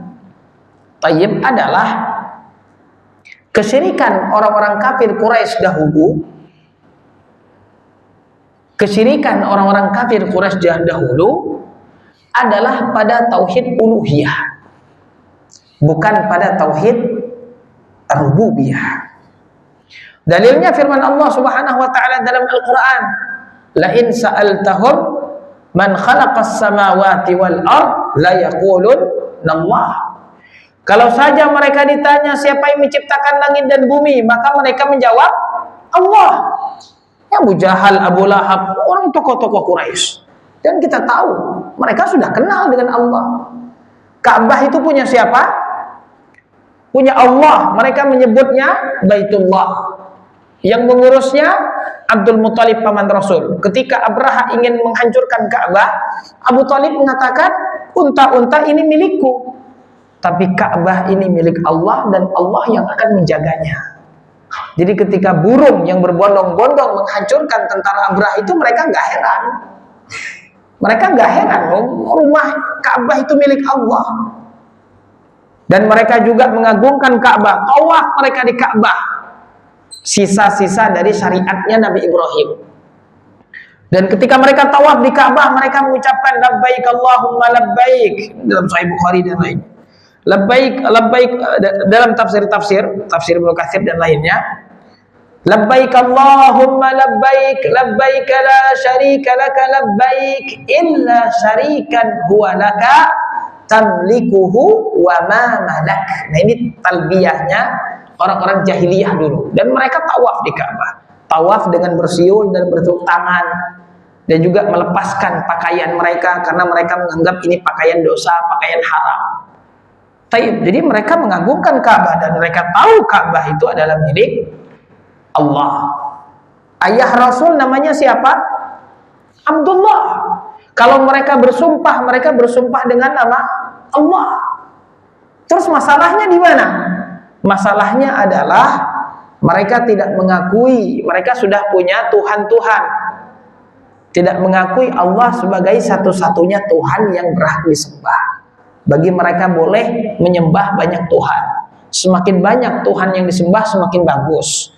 Tayyib adalah kesyirikan orang-orang kafir Quraisy dahulu. Kesyirikan orang-orang kafir Quraisy dahulu adalah pada tauhid uluhiyah, bukan pada tauhid rububiyah. Dalilnya firman Allah Subhanahu wa taala dalam Al-Qur'an, la in sa'altahum man khalaqas samawati wal ard la yaqulun Allah. Kalau saja mereka ditanya siapa yang menciptakan langit dan bumi, maka mereka menjawab Allah. Ya, Abu Jahal, Abu Lahab, orang tokoh-tokoh Quraisy. Dan kita tahu mereka sudah kenal dengan Allah. Ka'bah itu punya siapa? Punya Allah. Mereka menyebutnya Baitullah. Yang mengurusnya Abdul Muthalib paman Rasul. Ketika Abraha ingin menghancurkan Ka'bah, Abu Thalib mengatakan, unta-unta ini milikku, tapi Ka'bah ini milik Allah dan Allah yang akan menjaganya. Jadi ketika burung yang berbondong-bondong menghancurkan tentara Abraha itu, mereka nggak heran. Mereka nggak heran, rumah Ka'bah itu milik Allah. Dan mereka juga mengagungkan Ka'bah, tawaf mereka di Ka'bah. Sisa-sisa dari syariatnya Nabi Ibrahim. Dan ketika mereka tawaf di Ka'bah, mereka mengucapkan labbaik Allahumma labbaik dalam Sahih Bukhari dan lainnya. Labbaik, labbaik dalam tafsir Ibnu Katsir dan lainnya. Labbaik Allahumma labbaik, labbaik la syarika laka labbaik illa syarikan huwa laka tamlikuhu wa ma malak. Nah, ini talbiyahnya orang-orang jahiliyah dulu, dan mereka tawaf di Ka'bah, tawaf dengan bersiul dan bertepuk tangan, dan juga melepaskan pakaian mereka karena mereka menganggap ini pakaian dosa, pakaian haram. Jadi mereka mengagungkan Ka'bah dan mereka tahu Ka'bah itu adalah milik Allah. Ayah Rasul namanya siapa? Abdullah. Kalau mereka bersumpah dengan nama Allah. Terus masalahnya di mana? Masalahnya adalah mereka tidak mengakui, mereka sudah punya Tuhan-Tuhan, tidak mengakui Allah sebagai satu-satunya Tuhan yang berhak disembah. Bagi mereka boleh menyembah banyak Tuhan. Semakin banyak Tuhan yang disembah, semakin bagus.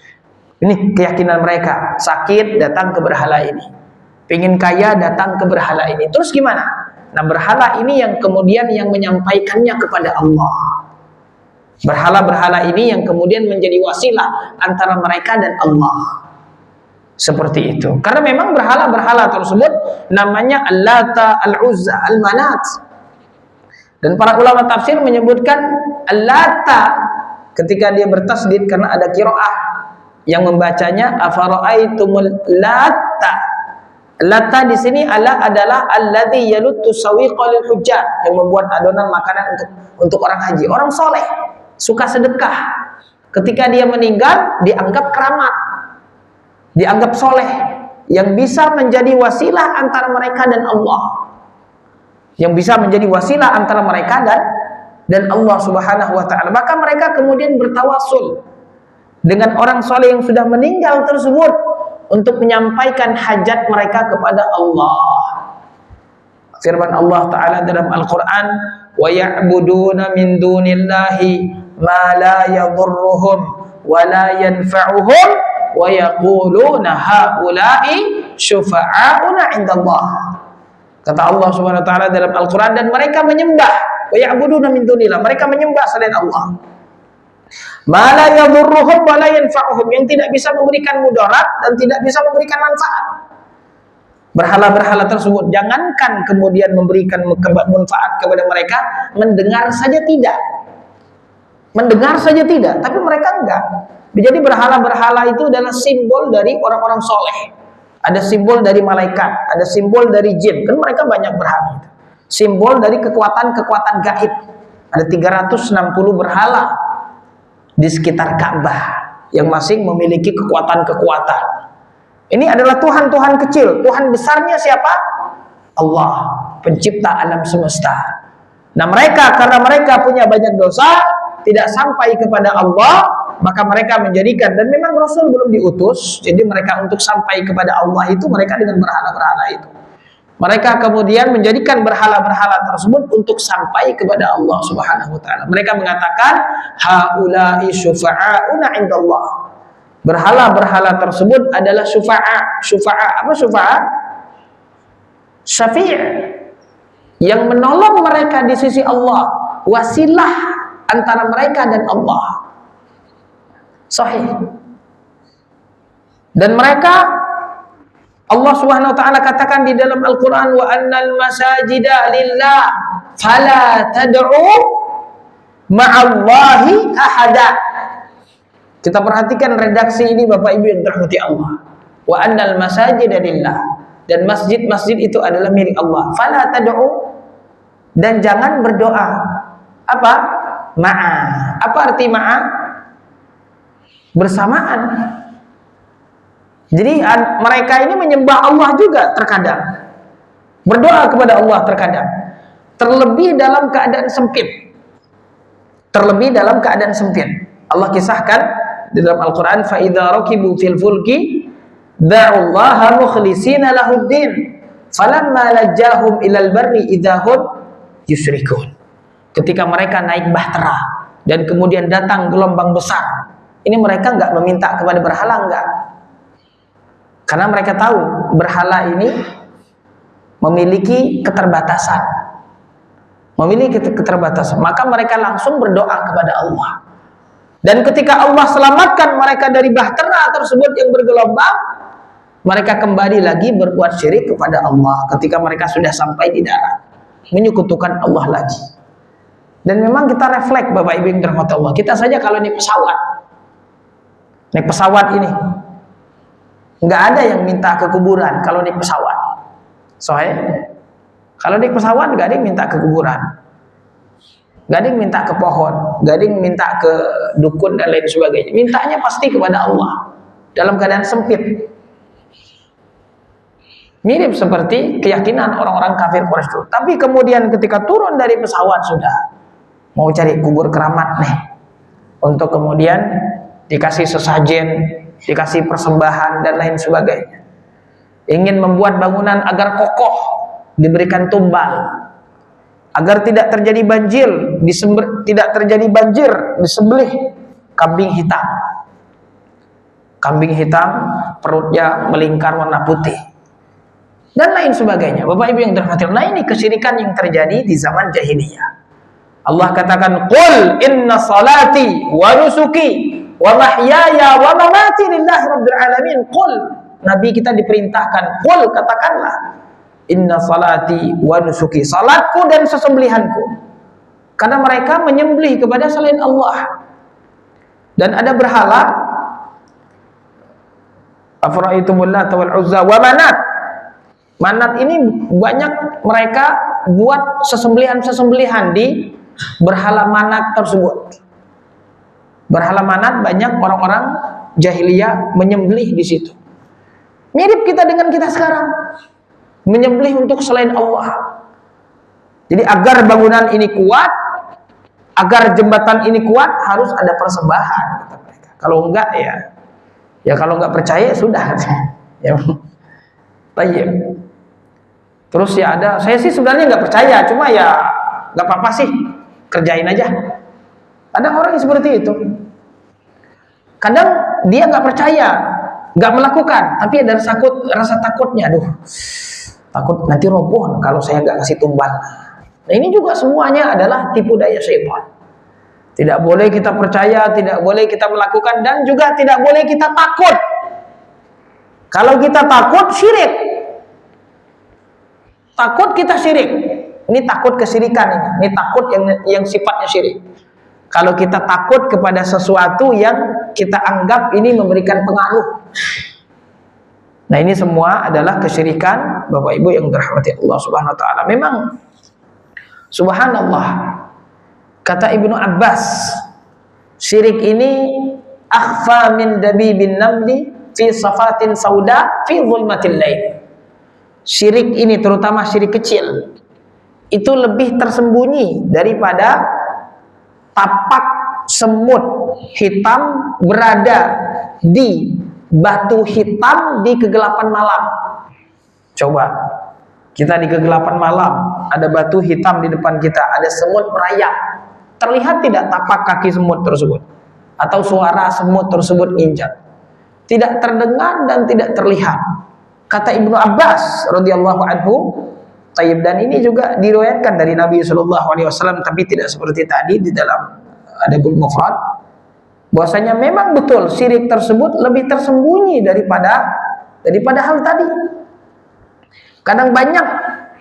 Ini keyakinan mereka. Sakit, datang ke berhala ini. Pengen kaya, datang ke berhala ini. Terus gimana? Nah, berhala ini yang kemudian yang menyampaikannya kepada Allah. Berhala-berhala ini yang kemudian menjadi wasilah antara mereka dan Allah. Seperti itu. Karena memang berhala-berhala tersebut namanya Al-Lata, Al-Uzza, Al-Manat. Dan para ulama tafsir menyebutkan Al-Lata ketika dia bertasdid karena ada qiraah yang membacanya afara'aitumul Lata. Lata di sini adalah alladzi yaluttu sawiqa lil hujjah, yang membuat adonan makanan untuk orang haji, orang soleh, suka sedekah. Ketika dia meninggal, dianggap keramat, dianggap soleh, yang bisa menjadi wasilah antara mereka dan Allah, yang bisa menjadi wasilah antara mereka dan Allah Subhanahu wa ta'ala. Maka mereka kemudian bertawasul dengan orang soleh yang sudah meninggal tersebut untuk menyampaikan hajat mereka kepada Allah. Firman Allah Ta'ala dalam Al-Quran, وَيَعْبُدُونَ مِن دُونِ اللَّهِ مَا لَا يَضُرُّهُمْ وَلَا يَنْفَعُهُمْ وَيَقُولُونَ هَؤُلَاءِ شُفَعَاؤُنَا عِنْدَ اللَّهِ. Kata Allah Subhanahu Wa Ta'ala dalam Al-Quran, dan mereka menyembah, وَيَعْبُدُونَ مِن دُونِ اللَّهِ, mereka menyembah selain Allah, ma la yadhurruhum wa la yanfa'uhum, yang tidak bisa memberikan mudarat dan tidak bisa memberikan manfaat. Berhala-berhala tersebut jangankan kemudian memberikan manfaat kepada mereka, mendengar saja tidak. Mendengar saja tidak, tapi mereka enggak. Jadi berhala-berhala itu adalah simbol dari orang-orang soleh. Ada simbol dari malaikat, ada simbol dari jin. Kan mereka banyak berhala itu. Simbol dari kekuatan-kekuatan gaib. Ada 360 berhala di sekitar Ka'bah yang masing memiliki kekuatan-kekuatan. Ini adalah Tuhan-Tuhan kecil. Tuhan besarnya siapa? Allah, pencipta alam semesta. Nah, mereka karena mereka punya banyak dosa, tidak sampai kepada Allah, maka mereka menjadikan, dan memang Rasul belum diutus, jadi mereka untuk sampai kepada Allah itu mereka dengan berhala-berhala itu. Mereka kemudian menjadikan berhala-berhala tersebut untuk sampai kepada Allah Subhanahu wa ta'ala. Mereka mengatakan haula'i syufa'auna 'indallah. Berhala-berhala tersebut adalah syufa'a. Syufa'a apa syufa'a? Syafi', yang menolong mereka di sisi Allah, wasilah antara mereka dan Allah. Sahih. Dan mereka, Allah Subhanahu wa ta'ala katakan di dalam Al-Quran, wa annal masajida lillah fala tad'u ma'allahi ahada. Kita perhatikan redaksi ini Bapak Ibu yang dirahmati Allah. Wa annal masajida lillah, dan masjid-masjid itu adalah milik Allah. Fala tad'u, dan jangan berdoa. Apa? Ma'a. Apa arti ma'a? Bersamaan. Jadi mereka ini menyembah Allah juga terkadang, berdoa kepada Allah terkadang, terlebih dalam keadaan sempit. Terlebih dalam keadaan sempit. Allah kisahkan di dalam Al-Quran, فَإِذَا رَكِبُوا فِي الْفُلْكِ دَعُوا اللَّهَ مُخْلِصِينَ لَهُ الدِّينَ فَلَمَّا نَجَّاهُمْ إِلَى الْبَرِّ إِذَا هُمْ يُشْرِكُونَ. Ketika mereka naik bahtera dan kemudian datang gelombang besar, ini mereka nggak meminta kepada berhala, enggak, karena mereka tahu berhala ini memiliki keterbatasan, maka mereka langsung berdoa kepada Allah. Dan ketika Allah selamatkan mereka dari bahtera tersebut yang bergelombang, mereka kembali lagi berbuat syirik kepada Allah ketika mereka sudah sampai di darat, menyekutukan Allah lagi. Dan memang kita refleks, Bapak Ibu yang dirahmati Allah, kita saja kalau naik pesawat ini nggak ada yang minta ke kuburan. Kalau naik pesawat, kalau naik pesawat nggak ada yang minta ke kuburan, nggak ada yang minta ke pohon, nggak ada yang minta ke dukun dan lain sebagainya. Mintanya pasti kepada Allah dalam keadaan sempit. Mirip seperti keyakinan orang-orang kafir Quraisy itu. Tapi kemudian ketika turun dari pesawat, sudah mau cari kubur keramat nih, untuk kemudian dikasih sesajen, dikasih persembahan dan lain sebagainya. Ingin membuat bangunan agar kokoh, diberikan tumbal, agar tidak terjadi banjir, disembelih kambing hitam. Kambing hitam, perutnya melingkar warna putih, dan lain sebagainya. Bapak Ibu yang dirahmati Allah, nah ini kesyirikan yang terjadi di zaman jahiliyah. Allah katakan, qul inna salati wa nusuki wa mahyaya wa mamati lillahi rabbil alamin. Qul, Nabi kita diperintahkan, qul, katakanlah, inna salati wa nusuki, salatku dan sesembelihanku. Karena mereka menyembelih kepada selain Allah. Dan ada berhala, afara'aitumul Lata wal Uzza wa Manat. Manat ini banyak mereka buat sesembelihan-sesembelihan di berhala Manat tersebut. Berhala Manat banyak orang-orang jahiliyah menyembelih di situ. Mirip kita dengan kita sekarang, menyembelih untuk selain Allah. Jadi agar bangunan ini kuat, agar jembatan ini kuat, harus ada persembahan, kata mereka. Kalau enggak ya kalau enggak percaya sudah. Ya. Tayyib. Terus ya ada, saya sih sebenarnya nggak percaya, cuma ya nggak apa-apa sih, kerjain aja. Kadang orang yang seperti itu. Kadang dia nggak percaya, nggak melakukan, tapi ada rasa takutnya. Aduh, takut nanti roboh kalau saya nggak kasih tumbal. Nah ini juga semuanya adalah tipu daya syaitan. Tidak boleh kita percaya, tidak boleh kita melakukan, dan juga tidak boleh kita takut. Kalau kita takut, syirik. Takut kita syirik. Ini takut kesyirikan ini. Ini takut yang sifatnya syirik. Kalau kita takut kepada sesuatu yang kita anggap ini memberikan pengaruh. Nah, ini semua adalah kesyirikan, Bapak Ibu yang dirahmati Allah Subhanahu wa taala. Memang subhanallah, kata Ibnu Abbas, syirik ini akhfa min dabibin namli fi safatin sauda fi zulmatil lail. Syirik ini, terutama syirik kecil, itu lebih tersembunyi daripada tapak semut hitam berada di batu hitam di kegelapan malam. Coba, kita di kegelapan malam, ada batu hitam di depan kita, ada semut merayap. Terlihat tidak tapak kaki semut tersebut? Atau suara semut tersebut nginjak? Tidak terdengar dan tidak terlihat. Kata Ibnu Abbas radhiyallahu anhu, tayyib, dan ini juga diriwayatkan dari Nabi sallallahu alaihi wasallam, tapi tidak seperti tadi di dalam Adabul Mufrad, bahwasanya memang betul syirik tersebut lebih tersembunyi daripada hal tadi. Kadang banyak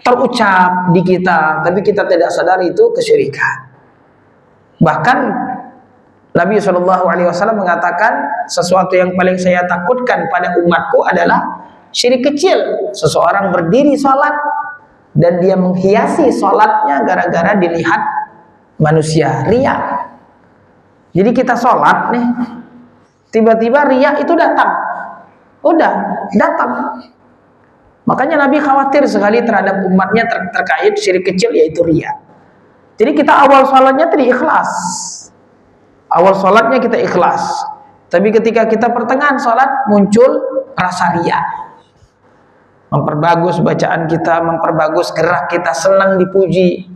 terucap di kita, tapi kita tidak sadar itu kesyirikan. Bahkan Nabi sallallahu alaihi wasallam mengatakan, sesuatu yang paling saya takutkan pada umatku adalah syirik kecil. Seseorang berdiri sholat dan dia menghiasi sholatnya gara-gara dilihat manusia, riya. Jadi kita sholat nih, tiba-tiba riya itu datang. Udah, datang. Makanya Nabi khawatir sekali terhadap umatnya terkait syirik kecil, yaitu riya. Jadi kita awal sholatnya tadi ikhlas. Awal sholatnya kita ikhlas. Tapi ketika kita pertengahan sholat muncul rasa riya. Memperbagus bacaan kita, memperbagus gerak kita, senang dipuji.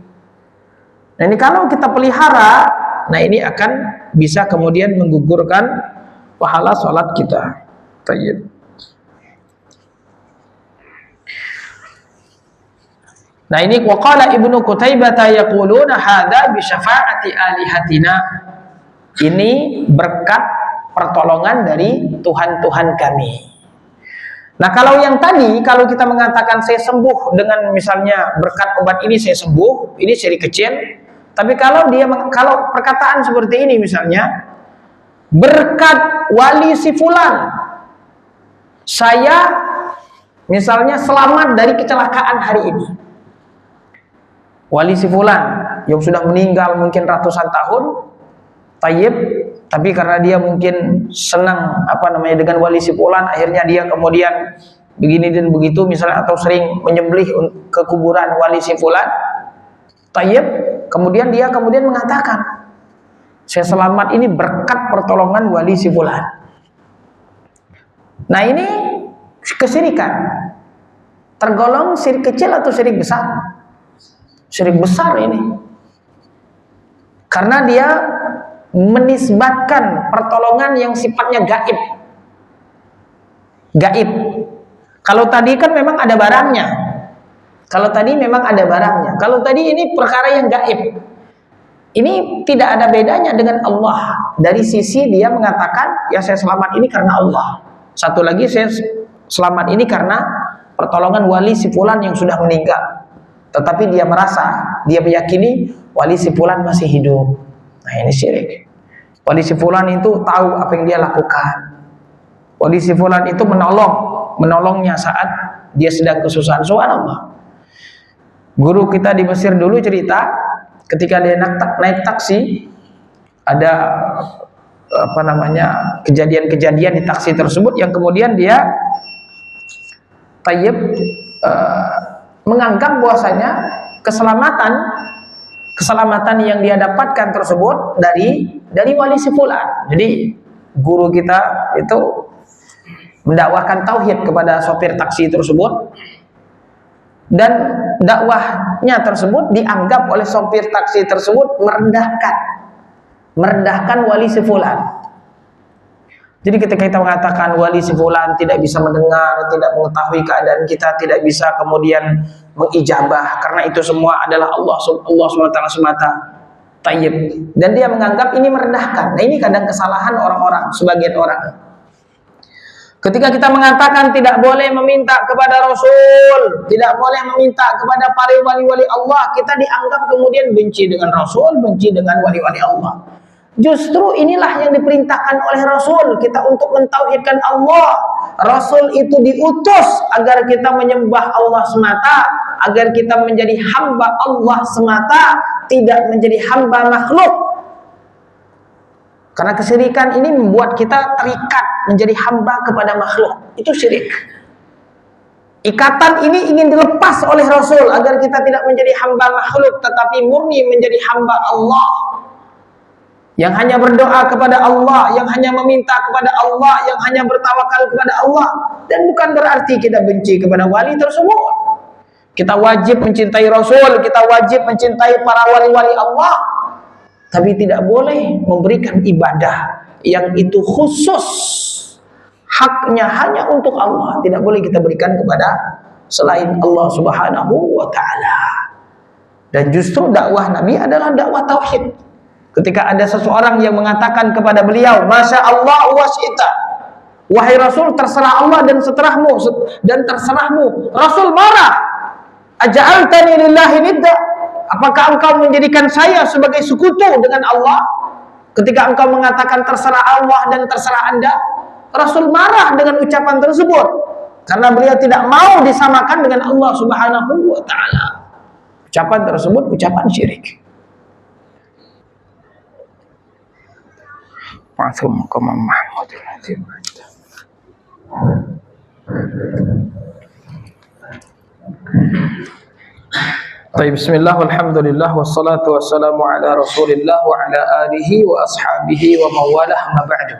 Nah ini kalau kita pelihara, nah ini akan bisa kemudian menggugurkan pahala sholat kita. Tayyib. Nah ini waqala Ibnu Qutaibah yaquluna hadza bi syafaati alihatina. Ini berkat pertolongan dari Tuhan-Tuhan kami. Nah kalau yang tadi, kalau kita mengatakan saya sembuh dengan misalnya berkat obat ini saya sembuh, ini syirik kecil. Tapi kalau kalau perkataan seperti ini misalnya, berkat wali si fulan, saya misalnya selamat dari kecelakaan hari ini. Wali si fulan yang sudah meninggal mungkin ratusan tahun, tayyib, tapi karena dia mungkin senang dengan wali si fulan, akhirnya dia kemudian begini dan begitu misalnya, atau sering menyembelih ke kuburan wali si fulan, tayyib, kemudian dia mengatakan saya selamat ini berkat pertolongan wali si fulan. Nah ini kesyirikan, tergolong syirik kecil atau syirik besar? Syirik besar ini, karena dia menisbatkan pertolongan yang sifatnya gaib. Gaib. Kalau tadi kan memang ada barangnya. Kalau tadi ini perkara yang gaib. Ini tidak ada bedanya dengan Allah. Dari sisi dia mengatakan, ya saya selamat ini karena Allah. Satu lagi, saya selamat ini karena pertolongan wali si fulan yang sudah meninggal. Tetapi dia merasa, dia meyakini wali si fulan masih hidup. Nah ini syirik. Wali si fulan itu tahu apa yang dia lakukan. Wali si fulan itu menolongnya saat dia sedang kesusahan. Subhanallah. Guru kita di Mesir dulu cerita, ketika dia naik taksi, ada kejadian-kejadian di taksi tersebut yang kemudian dia tayyib menganggap bahwasanya keselamatan yang dia dapatkan tersebut dari wali si fulan. Jadi guru kita itu mendakwahkan tauhid kepada sopir taksi tersebut, dan dakwahnya tersebut dianggap oleh sopir taksi tersebut merendahkan wali si fulan. Jadi ketika kita mengatakan wali si fulan tidak bisa mendengar, tidak mengetahui keadaan kita, tidak bisa kemudian mengijabah, karena itu semua adalah Allah SWT semata, tayyib, dan dia menganggap ini merendahkan. Nah ini kadang kesalahan sebagian orang. Ketika kita mengatakan tidak boleh meminta kepada Rasul, tidak boleh meminta kepada para wali-wali Allah, kita dianggap kemudian benci dengan Rasul, benci dengan wali-wali Allah. Justru inilah yang diperintahkan oleh Rasul kita untuk mentauhidkan Allah. Rasul itu diutus agar kita menyembah Allah semata, agar kita menjadi hamba Allah semata, tidak menjadi hamba makhluk. Karena kesyirikan ini membuat kita terikat menjadi hamba kepada makhluk. Itu syirik. Ikatan ini ingin dilepas oleh Rasul agar kita tidak menjadi hamba makhluk, tetapi murni menjadi hamba Allah, yang hanya berdoa kepada Allah, yang hanya meminta kepada Allah, yang hanya bertawakal kepada Allah. Dan bukan berarti kita benci kepada wali tersebut. Kita wajib mencintai Rasul, kita wajib mencintai para wali-wali Allah, tapi tidak boleh memberikan ibadah yang itu khusus, haknya hanya untuk Allah, tidak boleh kita berikan kepada selain Allah Subhanahu wa ta'ala. Dan justru dakwah Nabi adalah dakwah tauhid. Ketika ada seseorang yang mengatakan kepada beliau, Masya Allah wa syi'ta, wahai Rasul, terserah Allah dan terserahmu. Rasul marah. Aja'altani lillahi nidda, apakah engkau menjadikan saya sebagai sekutu dengan Allah? Ketika engkau mengatakan terserah Allah dan terserah Anda, Rasul marah dengan ucapan tersebut, karena beliau tidak mau disamakan dengan Allah Subhanahu wa ta'ala. Ucapan tersebut ucapan syirik. Mahmud Baik, bismillah, walhamdulillah, wassalatu wassalamu ala rasulillah wa ala alihi wa ashabihi wa mawalah, amma ba'du.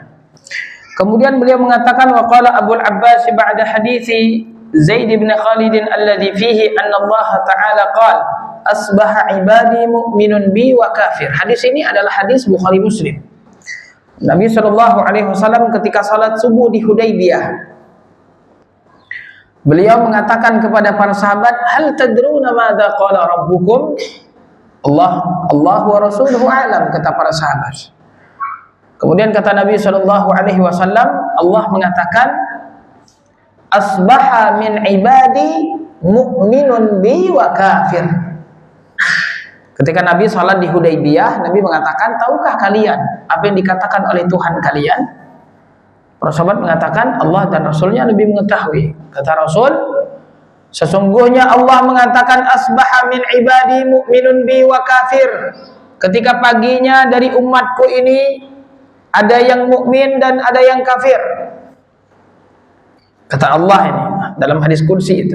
Kemudian beliau mengatakan, wa qala Abu al-Abbas ba'da hadithi Zaid bin Khalid alladhi fihi anna Allah ta'ala qala asbaha ibadi mu'minun bi wa kafir. Hadis ini adalah hadis Bukhari Muslim. Nabi SAW ketika salat subuh di Hudaybiyah, beliau mengatakan kepada para sahabat, hal tadruna madza qala rabbukum? Allahu wa rasuluhu a'lam, kata para sahabat. Kemudian kata Nabi SAW, Allah mengatakan, asbaha min ibadi mu'minun bi wa kafir. Ketika Nabi salat di Hudaybiyah, Nabi mengatakan, tahukah kalian apa yang dikatakan oleh Tuhan kalian? Para sahabat mengatakan, Allah dan Rasulnya lebih mengetahui. Kata Rasul, sesungguhnya Allah mengatakan, asbaha min ibadi mu'minun bi wa kafir. Ketika paginya dari umatku ini ada yang mukmin dan ada yang kafir. Kata Allah ini dalam hadis qudsi itu.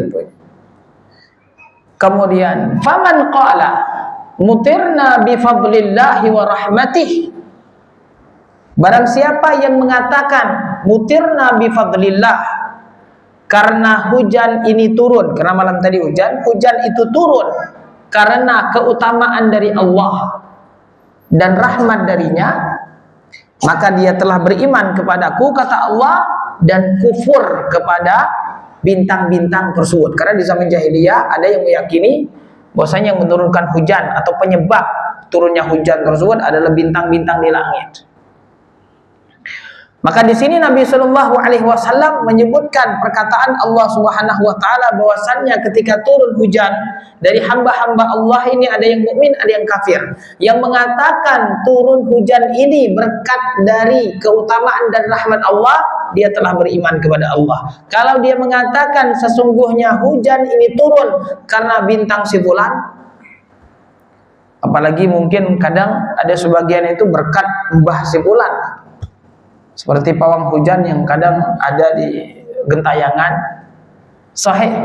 Kemudian, faman qala mutirna bi fadlillahi wa rahmatih. Barang siapa yang mengatakan mutirna bi fadlillah, karena hujan ini turun, karena malam tadi hujan itu turun karena keutamaan dari Allah dan rahmat darinya, maka dia telah beriman kepadaku, kata Allah, dan kufur kepada bintang-bintang tersebut. Karena di zaman jahiliyah ada yang meyakini bahwasanya yang menurunkan hujan atau penyebab turunnya hujan tersebut adalah bintang-bintang di langit. Maka di sini Nabi Shallallahu Alaihi Wasallam menyebutkan perkataan Allah Subhanahu Wa Taala bahwasannya ketika turun hujan dari hamba-hamba Allah ini ada yang mukmin, ada yang kafir. Yang mengatakan turun hujan ini berkat dari keutamaan dan rahmat Allah, dia telah beriman kepada Allah. Kalau dia mengatakan sesungguhnya hujan ini turun karena bintang si fulan, apalagi mungkin kadang ada sebagian itu berkat mbah si fulan. Seperti pawang hujan yang kadang ada di gentayangan. Sahih.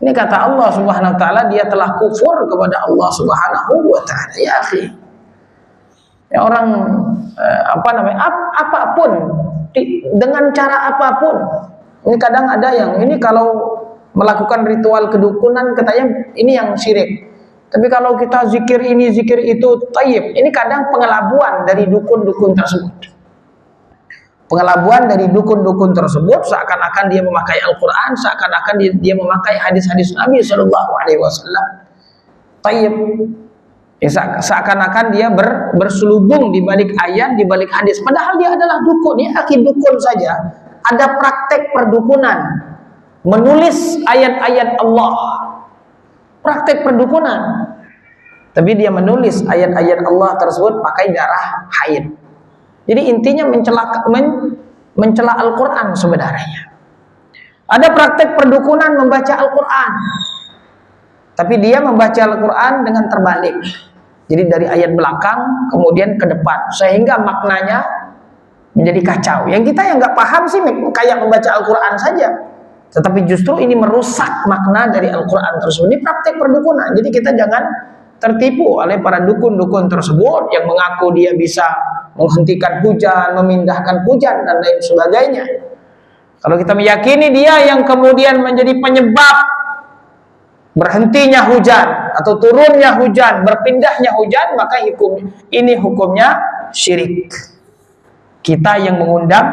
Ini kata Allah Subhanahu wa taala, dia telah kufur kepada Allah Subhanahu wa taala. Ya akhi. Ya orang apapun dengan cara apapun. Ini kadang ada yang ini kalau melakukan ritual kedukunan katanya ini yang syirik. Tapi kalau kita zikir ini zikir itu tayyib. Ini kadang pengelabuan dari dukun-dukun tersebut. Pengelabuan dari dukun-dukun tersebut seakan-akan dia memakai Al-Quran, seakan-akan dia memakai hadis-hadis Nabi Shallallahu Alaihi Wasallam. Tayyib, seakan-akan dia berselubung di balik ayat, di balik hadis. Padahal dia adalah dukun, ya akhi, dukun saja. Ada praktek perdukunan, menulis ayat-ayat Allah, praktek perdukunan. Tapi dia menulis ayat-ayat Allah tersebut pakai darah haid. Jadi intinya mencela Al-Quran sebenarnya. Ada praktek perdukunan membaca Al-Quran, tapi dia membaca Al-Quran dengan terbalik. Jadi dari ayat belakang kemudian ke depan, sehingga maknanya menjadi kacau. Yang kita yang nggak paham sih kayak membaca Al-Quran saja, tetapi justru ini merusak makna dari Al-Quran tersebut. Ini praktek perdukunan. Jadi kita jangan tertipu oleh para dukun-dukun tersebut yang mengaku dia bisa menghentikan hujan, memindahkan hujan, dan lain sebagainya. Kalau kita meyakini dia yang kemudian menjadi penyebab berhentinya hujan atau turunnya hujan, berpindahnya hujan, maka hukumnya syirik. Kita yang mengundang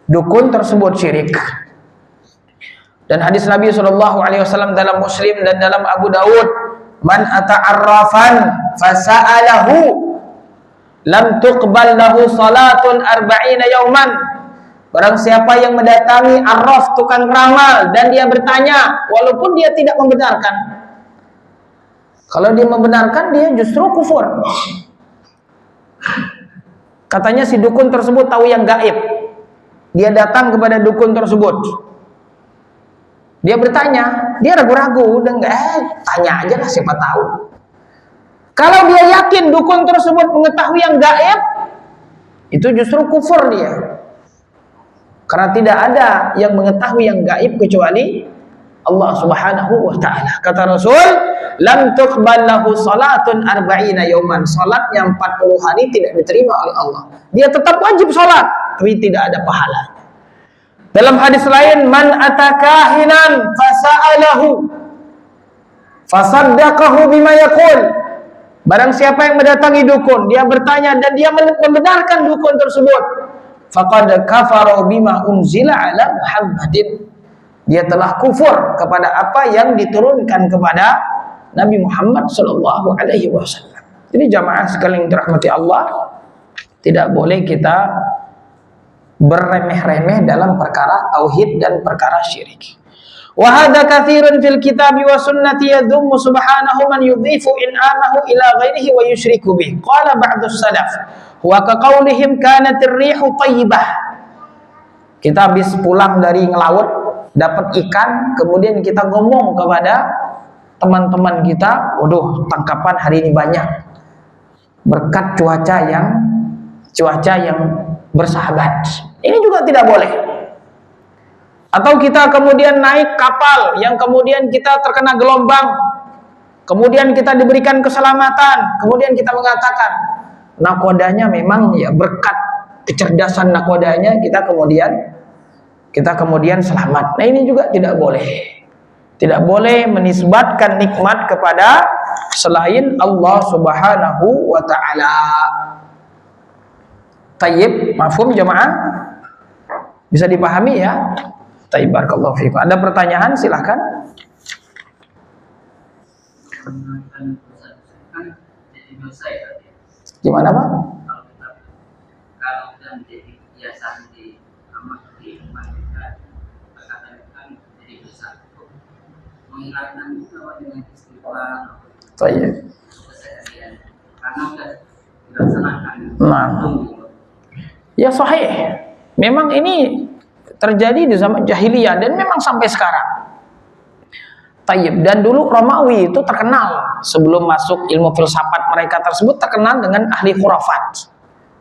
dukun tersebut syirik. Dan hadis Nabi SAW dalam Muslim dan dalam Abu Dawud, man ata'arrafan fasa'alahu lam tuqbal lahu salatun arba'ina yauman. Barang siapa yang mendatangi arraf, tukang ramal, dan dia bertanya walaupun dia tidak membenarkan. Kalau dia membenarkan, dia justru kufur. Katanya si dukun tersebut tahu yang gaib. Dia datang kepada dukun tersebut, dia bertanya, dia ragu-ragu, udah tanya aja lah, siapa tahu. Kalau dia yakin dukun tersebut mengetahui yang gaib, itu justru kufur dia. Karena tidak ada yang mengetahui yang gaib kecuali Allah Subhanahu wa taala. Kata Rasul, lam tuqbal lahu salatun arba'ina yauman. Salatnya 40 hari tidak diterima oleh Allah. Dia tetap wajib salat, tapi tidak ada pahala. Dalam hadis lain, man atakahinan fasa'alahu fasaddaqahu bima yaqul. Barang siapa yang mendatangi dukun, dia bertanya dan dia membenarkan dukun tersebut, faqad kafara bima unzila ala Muhammadin. Dia telah kufur kepada apa yang diturunkan kepada Nabi Muhammad sallallahu alaihi wasallam. Jadi jamaah sekalian dirahmati Allah, tidak boleh kita berremeh-remeh dalam perkara tauhid dan perkara syirik. Wa hadza katsirun fil kitabi wa sunnati yadhummu subhanahu man yudhifu in'amahu ila ghairihi wa yusyriku bih. Qala ba'dus salaf wa ka qaulihim kanat ar-rihu thayyibah. Kita habis pulang dari ngelaut, dapat ikan, kemudian kita ngomong kepada teman-teman kita, waduh, tangkapan hari ini banyak berkat cuaca yang bersahabat. Ini juga tidak boleh. Atau kita kemudian naik kapal yang kemudian kita terkena gelombang, kemudian kita diberikan keselamatan, kemudian kita mengatakan nakodanya memang ya berkat kecerdasan nakodanya kita kemudian selamat. Nah, ini juga tidak boleh. Tidak boleh menisbatkan nikmat kepada selain Allah Subhanahu wa taala. Tayyib, mafhum jamaah? Bisa dipahami ya? Tayyib, barakallahu fiikum. Ada pertanyaan silahkan. Gimana Pak? Kalau kita menjadi kebiasaan di rumah kita, perkataan itu kan jadi besar. Menghilangkan itu dengan istighfar. Tayyib. Karena sudah dilaksanakan. Nah. Ya sahih. Memang ini terjadi di zaman jahiliyah dan memang sampai sekarang. Tayyib. Dan dulu Romawi itu terkenal sebelum masuk ilmu filsafat, mereka tersebut terkenal dengan ahli khurafat.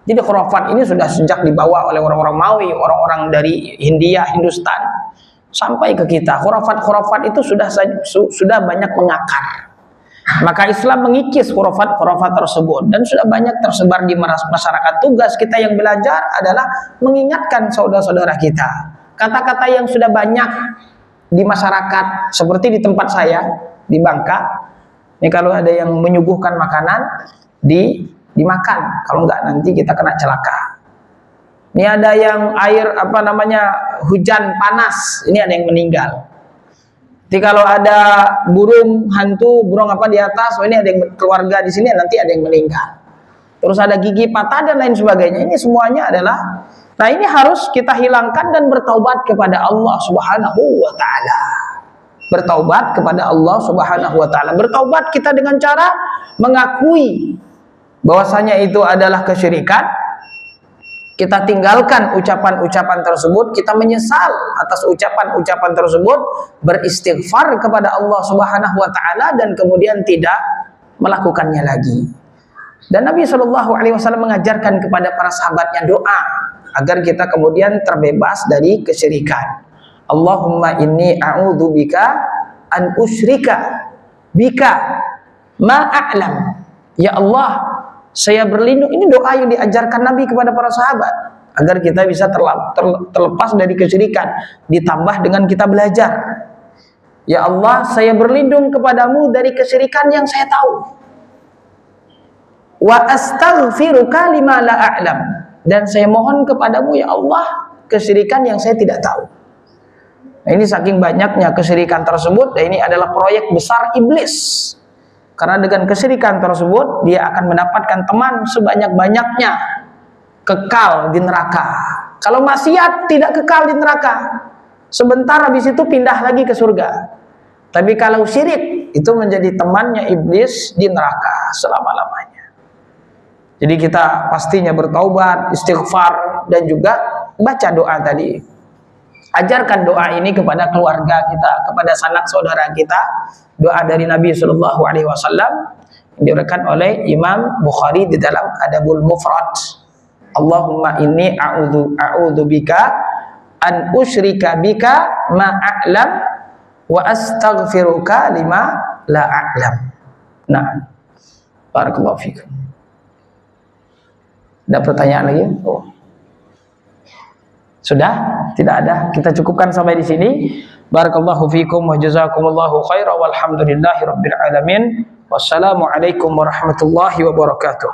Jadi khurafat ini sudah sejak dibawa oleh orang-orang Romawi, orang-orang dari Hindia, Hindustan sampai ke kita. Khurafat-khurafat itu sudah banyak mengakar. Maka Islam mengikis khurafat-khurafat tersebut dan sudah banyak tersebar di masyarakat. Tugas kita yang belajar adalah mengingatkan saudara-saudara kita. Kata-kata yang sudah banyak di masyarakat, seperti di tempat saya di Bangka. Ini kalau ada yang menyuguhkan makanan dimakan, kalau enggak nanti kita kena celaka. Ini ada yang hujan panas, ini ada yang meninggal. Jadi kalau ada burung hantu, burung apa di atas, ini ada yang keluarga di sini, nanti ada yang meninggal. Terus ada gigi patah dan lain sebagainya. Ini semuanya adalah, nah ini harus kita hilangkan dan bertaubat kepada Allah Subhanahu wa taala. Bertaubat kepada Allah Subhanahu wa taala. Bertaubat kita dengan cara mengakui bahwasanya itu adalah kesyirikan. Kita tinggalkan ucapan-ucapan tersebut, kita menyesal atas ucapan-ucapan tersebut, beristighfar kepada Allah Subhanahu wa taala dan kemudian tidak melakukannya lagi. Dan Nabi Shallallahu alaihi wasallam mengajarkan kepada para sahabatnya doa agar kita kemudian terbebas dari kesyirikan. Allahumma inni a'udzubika an usyrika bika ma a'lam. Ya Allah, saya berlindung. Ini doa yang diajarkan Nabi kepada para sahabat agar kita bisa terlepas dari kesyirikan, ditambah dengan kita belajar. Ya Allah, saya berlindung kepadamu dari kesyirikan yang saya tahu. Wa astaghfiruka lima la a'lam. Dan saya mohon kepadamu ya Allah kesyirikan yang saya tidak tahu. Nah, ini saking banyaknya kesyirikan tersebut, dan ini adalah proyek besar iblis. Karena dengan kesyirikan tersebut dia akan mendapatkan teman sebanyak-banyaknya, kekal di neraka. Kalau maksiat tidak kekal di neraka, sebentar habis itu pindah lagi ke surga. Tapi kalau syirik itu menjadi temannya iblis di neraka selama-lamanya. Jadi kita pastinya bertaubat, istighfar, dan juga baca doa tadi. Ajarkan doa ini kepada keluarga kita, kepada sanak saudara kita. Doa dari Nabi Shallallahu alaihi wasallam yang diriwayatkan oleh Imam Bukhari di dalam Adabul Mufrad. Allahumma inni a'udzubika an usyrika bika ma a'lam wa astaghfiruka lima la a'lam. Nah, barakallahu fikum. Ada pertanyaan lagi? Oh. Sudah? Tidak ada. Kita cukupkan sampai di sini. Barakallahu fikum wa jazakumullahu khairan walhamdulillahi rabbil alamin. Wassalamualaikum warahmatullahi wabarakatuh.